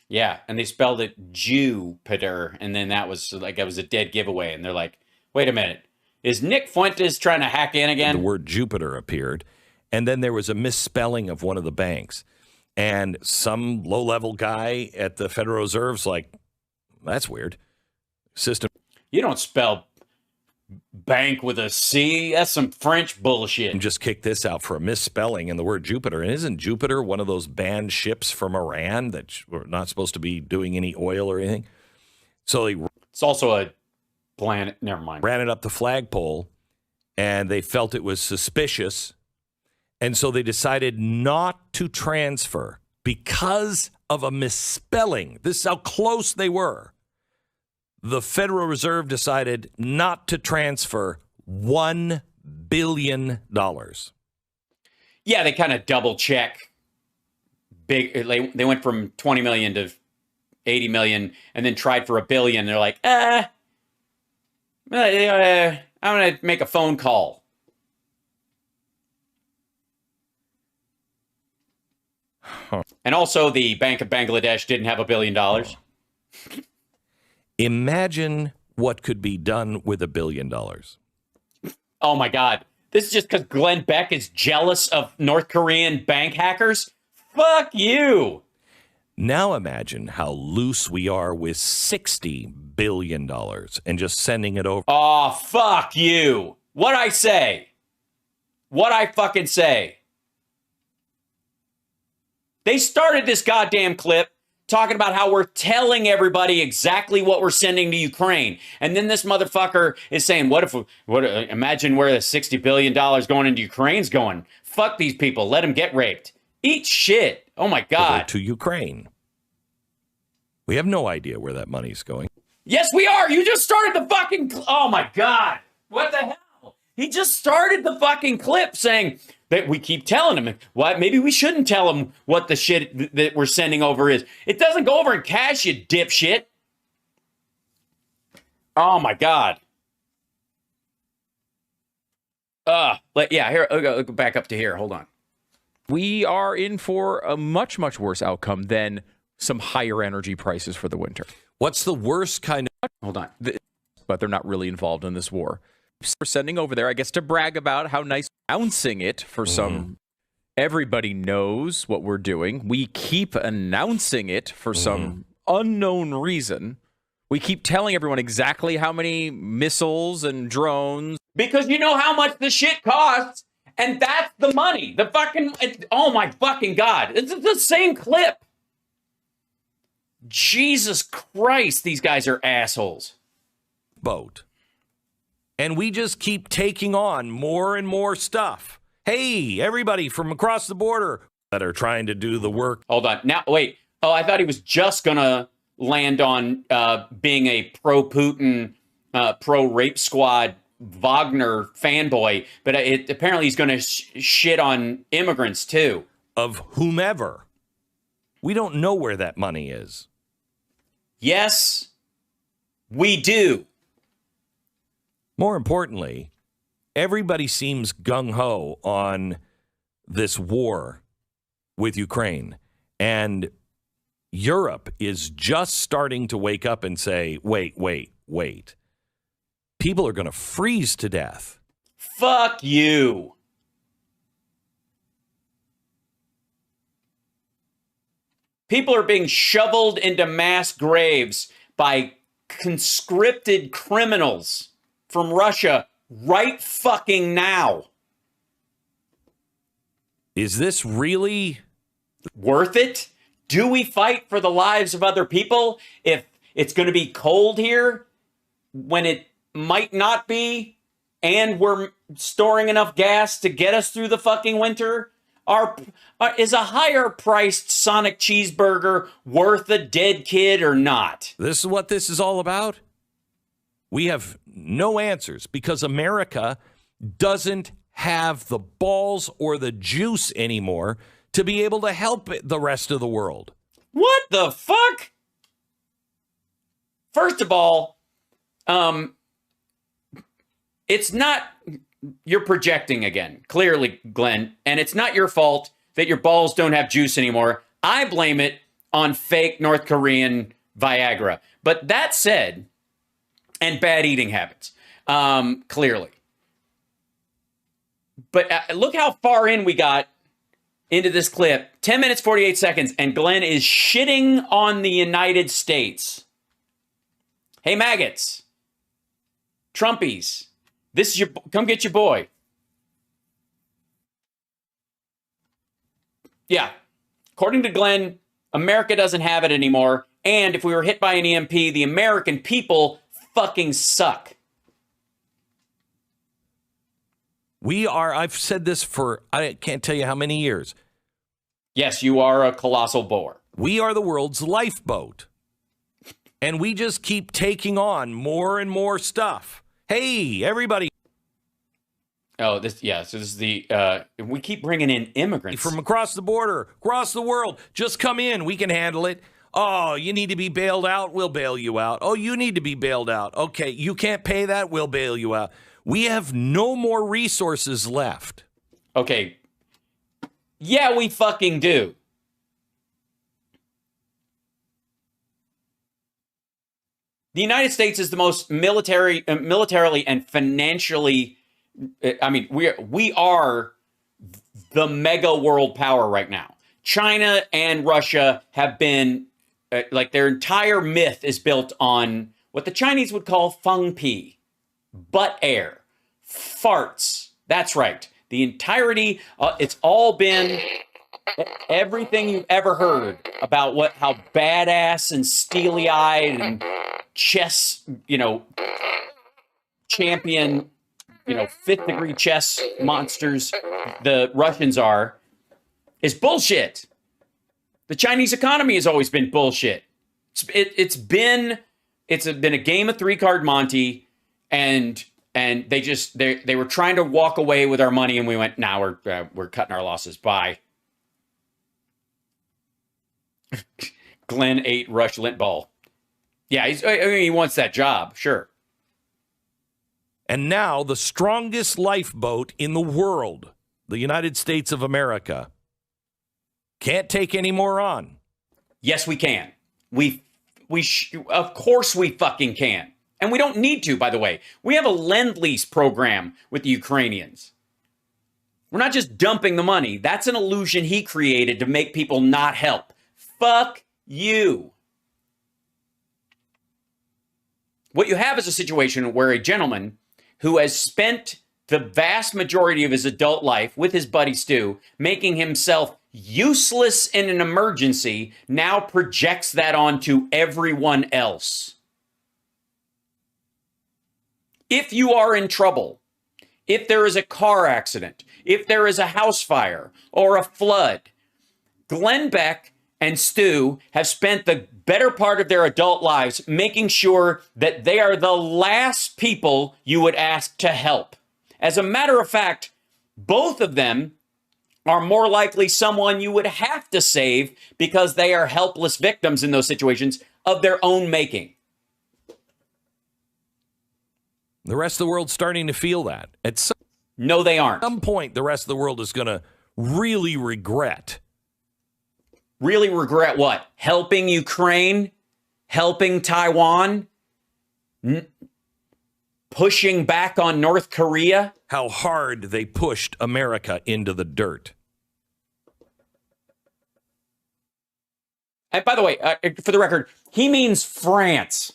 A: Yeah, and they spelled it Jupiter, and then that was like it was a dead giveaway. And they're like, "Wait a minute, is Nick Fuentes trying to hack in again?"
B: The word Jupiter appeared, and then there was a misspelling of one of the banks, and some low-level guy at the Federal Reserve's like, "That's weird." System.
A: You don't spell bank with a C. That's some French bullshit.
B: And just kick this out for a misspelling in the word Jupiter. And isn't Jupiter one of those banned ships from Iran that were not supposed to be doing any oil or anything? So
A: it's also a planet. Never mind.
B: Ran it up the flagpole, and they felt it was suspicious. And so they decided not to transfer because of a misspelling. This is how close they were. The Federal Reserve decided not to transfer $1 billion.
A: Yeah, they kind of double check. They went from 20 million to 80 million and then tried for $1 billion. They're like, I'm going to make a phone call. Huh. And also the Bank of Bangladesh didn't have $1 billion.
B: Imagine what could be done with $1 billion.
A: Oh, my God. This is just because Glenn Beck is jealous of North Korean bank hackers? Fuck you.
B: Now imagine how loose we are with $60 billion and just sending it over.
A: Oh, fuck you. What'd I say? What'd I fucking say? They started this goddamn clip talking about how we're telling everybody exactly what we're sending to Ukraine. And then this motherfucker is saying, imagine where the $60 billion going into Ukraine's going. Fuck these people. Let them get raped. Eat shit. Oh my God.
B: To Ukraine. We have no idea where that money's going.
A: Yes, we are. You just started the fucking. Oh my God. What the hell? He just started the fucking clip saying that we keep telling him. What? Maybe we shouldn't tell him what the shit that we're sending over is. It doesn't go over in cash, you dipshit. Oh my God. Yeah, here, I'll go back up to here. Hold on.
C: We are in for a much, much worse outcome than some higher energy prices for the winter.
B: What's the worst kind of...
A: Hold on.
C: But they're not really involved in this war. We're sending over there, I guess, to brag about how nice announcing it for some... Everybody knows what we're doing. We keep announcing it for some unknown reason. We keep telling everyone exactly how many missiles and drones.
A: Because you know how much the shit costs, and that's the money. The fucking... Oh my fucking God. It's the same clip. Jesus Christ, these guys are assholes.
B: Boat. And we just keep taking on more and more stuff. Hey, everybody from across the border that are trying to do the work.
A: Hold on. Now, wait. Oh, I thought he was just going to land on being a pro-Putin, pro-rape squad Wagner fanboy, but apparently he's going to shit on immigrants, too.
B: Of whomever. We don't know where that money is.
A: Yes, we do.
B: More importantly, everybody seems gung-ho on this war with Ukraine. And Europe is just starting to wake up and say, wait. People are going to freeze to death.
A: Fuck you. People are being shoveled into mass graves by conscripted criminals from Russia right fucking now.
B: Is this really
A: worth it? Do we fight for the lives of other people if it's going to be cold here when it might not be, and we're storing enough gas to get us through the fucking winter? Is a higher priced Sonic cheeseburger worth a dead kid or not?
B: This is what this is all about. We have no answers because America doesn't have the balls or the juice anymore to be able to help the rest of the world.
A: What the fuck? First of all, it's not... You're projecting again, clearly, Glenn, and it's not your fault that your balls don't have juice anymore. I blame it on fake North Korean Viagra. But that said, and bad eating habits, clearly. But look how far in we got into this clip. 10 minutes, 48 seconds, and Glenn is shitting on the United States. Hey, maggots. Trumpies. This is your... Come get your boy. Yeah. According to Glenn, America doesn't have it anymore. And if we were hit by an EMP, the American people fucking suck.
B: We are... I've said this for... I can't tell you how many years.
A: Yes, you are a colossal bore.
B: We are the world's lifeboat. And we just keep taking on more and more stuff. Hey, everybody.
A: Oh, so this is the, we keep bringing in immigrants.
B: From across the border, across the world, just come in, we can handle it. Oh, you need to be bailed out, we'll bail you out. Oh, you need to be bailed out. Okay, you can't pay that, we'll bail you out. We have no more resources left.
A: Okay. Yeah, we fucking do. The United States is the most militarily and financially... I mean, we are the mega world power right now. China and Russia have been, like, their entire myth is built on what the Chinese would call feng pi, butt air, farts. That's right. The entirety, it's all been everything you've ever heard about how badass and steely-eyed and chess, champion, fifth-degree chess monsters the Russians are. is bullshit. The Chinese economy has always been bullshit. It's been a game of three-card Monte, and they were trying to walk away with our money, and we went, nah, we're cutting our losses. Bye. Glenn ate Rush Lintball. Yeah, he wants that job, sure.
B: And now the strongest lifeboat in the world, the United States of America, can't take any more on.
A: Yes, we can. Of course we fucking can. And we don't need to, by the way. We have a Lend-Lease program with the Ukrainians. We're not just dumping the money. That's an illusion he created to make people not help. Fuck you. What you have is a situation where a gentleman who has spent the vast majority of his adult life with his buddy Stu, making himself useless in an emergency, now projects that onto everyone else. If you are in trouble, if there is a car accident, if there is a house fire or a flood, Glenn Beck and Stu have spent the better part of their adult lives making sure that they are the last people you would ask to help. As a matter of fact, both of them are more likely someone you would have to save because they are helpless victims in those situations of their own making.
B: The rest of the world's starting to feel that.
A: No, they aren't.
B: At some point, the rest of the world is going to really regret.
A: Really regret what? Helping Ukraine? Helping Taiwan? Pushing back on North Korea?
B: How hard they pushed America into the dirt.
A: And by the way, for the record, he means France.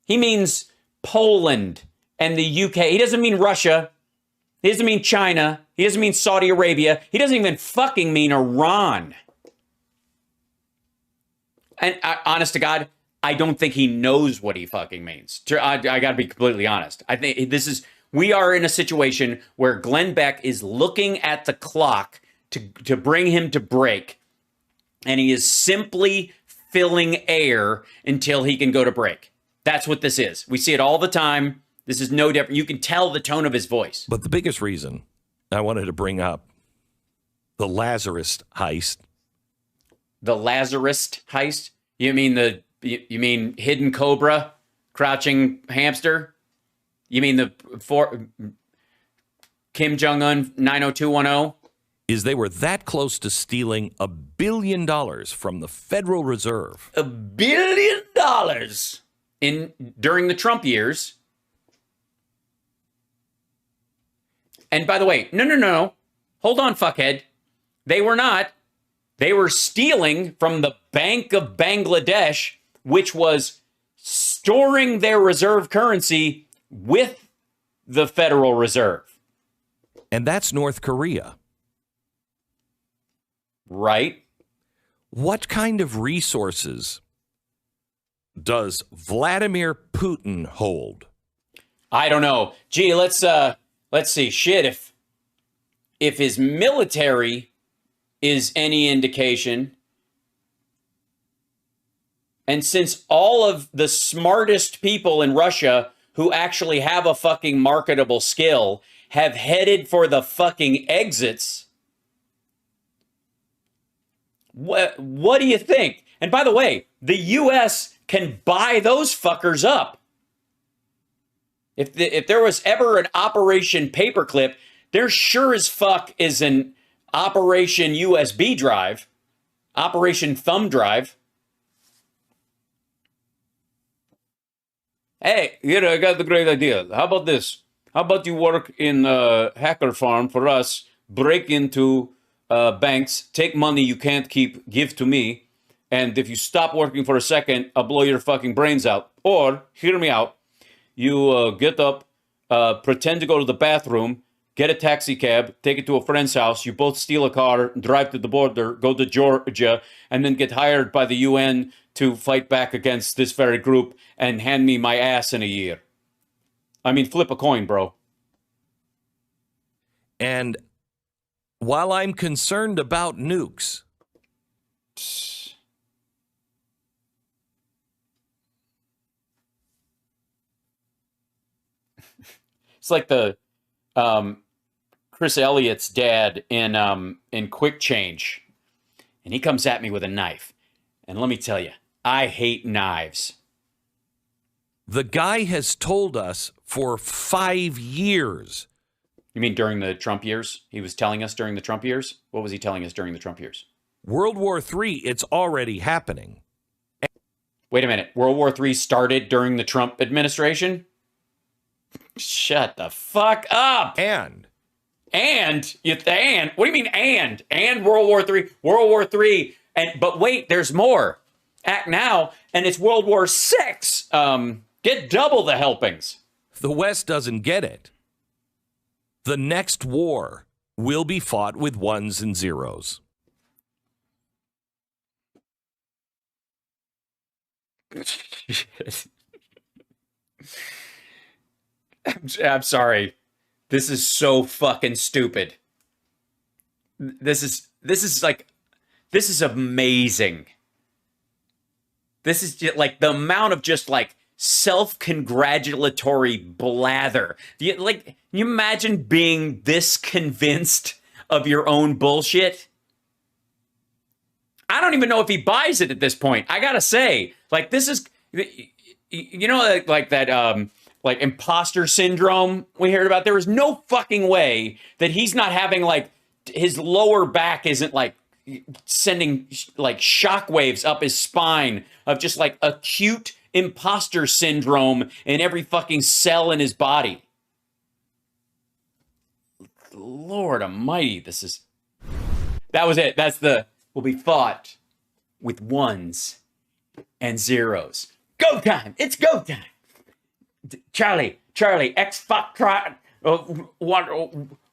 A: He means Poland and the UK. He doesn't mean Russia. He doesn't mean China. He doesn't mean Saudi Arabia. He doesn't even fucking mean Iran. And honest to God, I don't think he knows what he fucking means. I got to be completely honest. I think we are in a situation where Glenn Beck is looking at the clock to bring him to break, and he is simply filling air until he can go to break. That's what this is. We see it all the time. This is no different. You can tell the tone of his voice.
B: But the biggest reason I wanted to bring up the Lazarus heist.
A: The Lazarus heist? You mean hidden cobra, crouching hamster? You mean the Kim Jong-un 90210?
B: Is they were that close to stealing $1 billion from the Federal Reserve.
A: $1 billion during the Trump years. And by the way, no. Hold on, fuckhead. They were not. They were stealing from the Bank of Bangladesh, which was storing their reserve currency with the Federal Reserve.
B: And that's North Korea.
A: Right.
B: What kind of resources does Vladimir Putin hold?
A: I don't know. Gee, let's see. Shit, if his military is any indication, and since all of the smartest people in Russia who actually have a fucking marketable skill have headed for the fucking exits, what do you think? And by the way, the U.S. can buy those fuckers up. If there was ever an Operation Paperclip, there sure as fuck is an Operation USB drive, Operation Thumb Drive. Hey, I got the great idea. How about this? How about you work in a hacker farm for us, break into banks, take money you can't keep, give to me, and if you stop working for a second, I'll blow your fucking brains out. Or, hear me out, you get up, pretend to go to the bathroom, get a taxi cab, take it to a friend's house, you both steal a car, drive to the border, go to Georgia, and then get hired by the UN to fight back against this very group and hand me my ass in a year. I mean, flip a coin, bro.
B: And while I'm concerned about nukes,
A: it's like the Chris Elliott's dad in Quick Change, and he comes at me with a knife, and let me tell you, I hate knives.
B: the guy has told us for 5 years.
A: You mean during the Trump years? He was telling us during the Trump years? What was he telling us during the Trump years?
B: World War III, it's already happening.
A: Wait a minute. World War III started during the Trump administration? Shut the fuck up.
B: And
A: What do you mean and World War III? World War III. But wait, there's more. Act now, and it's World War VI. Get double the helpings.
B: the West doesn't get it. The next war will be fought with ones and zeros.
A: I'm sorry. This is so fucking stupid. This is amazing. This is just like the amount of just like self-congratulatory blather. You imagine being this convinced of your own bullshit? I don't even know if he buys it at this point. I gotta say, like, this is, you know, like that, like imposter syndrome we heard about. There is no fucking way that he's not having like his lower back isn't like sending like shockwaves up his spine of just like acute imposter syndrome in every fucking cell in his body. Lord almighty, that was it. Will be fought with ones and zeros. Go time! It's go time! Charlie, X Foxtrot,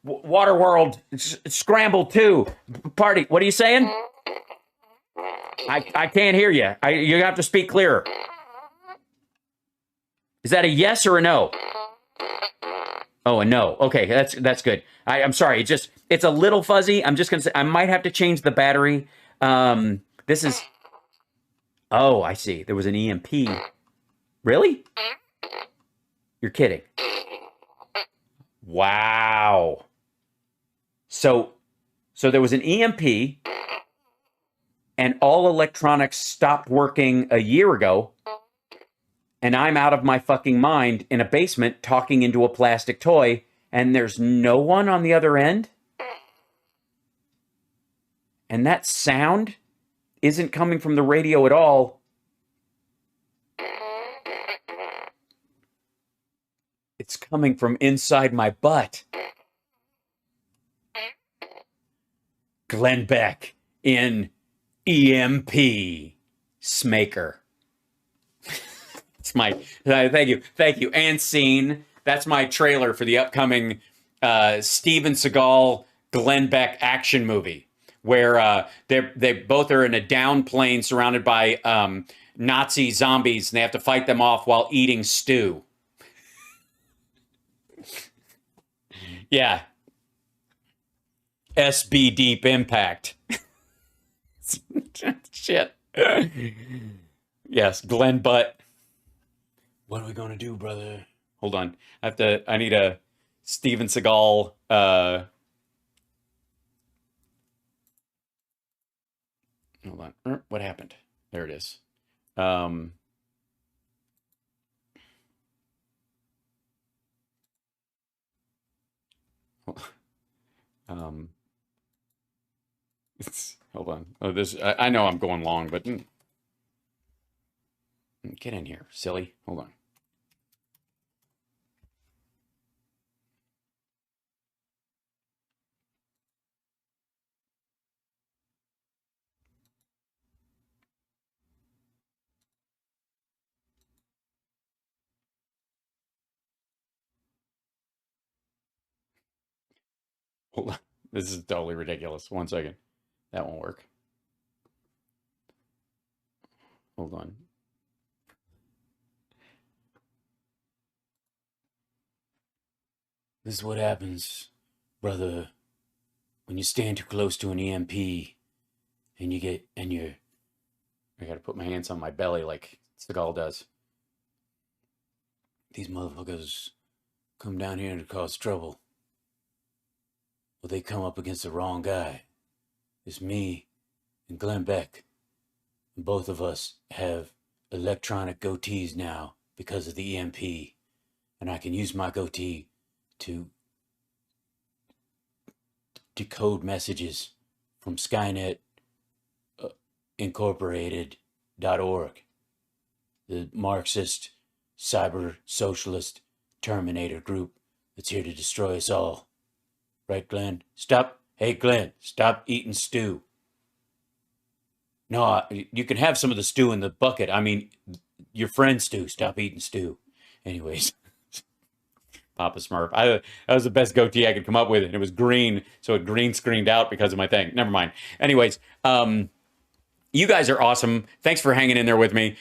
A: Waterworld, Scramble 2, Party. What are you saying? I can't hear you. You have to speak clearer. Is that a yes or a no? Oh, a no. Okay, that's good. I'm sorry. It's a little fuzzy. I'm just gonna say I might have to change the battery. This is. Oh, I see. There was an EMP. Really? You're kidding. Wow. So there was an EMP, and all electronics stopped working a year ago. And I'm out of my fucking mind in a basement talking into a plastic toy, and there's no one on the other end? And that sound isn't coming from the radio at all. It's coming from inside my butt. Glenn Beck in EMP Smaker. It's my thank you, and scene. That's my trailer for the upcoming Steven Seagal Glenn Beck action movie, where they both are in a down plane surrounded by Nazi zombies, and they have to fight them off while eating stew. Yeah, SB Deep Impact. Shit. Yes, Glenn Butt. What are we gonna do, brother? Hold on. I need a Steven Seagal hold on. What happened? There it is. Hold on. Oh, I know I'm going long, but get in here, silly. Hold on. Hold on. This is totally ridiculous. 1 second. That won't work. Hold on. This is what happens, brother. when you stand too close to an EMP and I gotta put my hands on my belly like Seagal does. These motherfuckers come down here to cause trouble. Well, they come up against the wrong guy. It's me and Glenn Beck. And both of us have electronic goatees now because of the EMP. And I can use my goatee to decode messages from Skynet Incorporated.org, the Marxist cyber socialist terminator group that's here to destroy us all. Right, Glenn? Stop. Hey, Glenn, stop eating stew. No, you can have some of the stew in the bucket. I mean, your friend stew. Stop eating stew. Anyways. Papa Smurf. That was the best goatee I could come up with, and it was green, so it green screened out because of my thing. Never mind. Anyways, you guys are awesome. Thanks for hanging in there with me.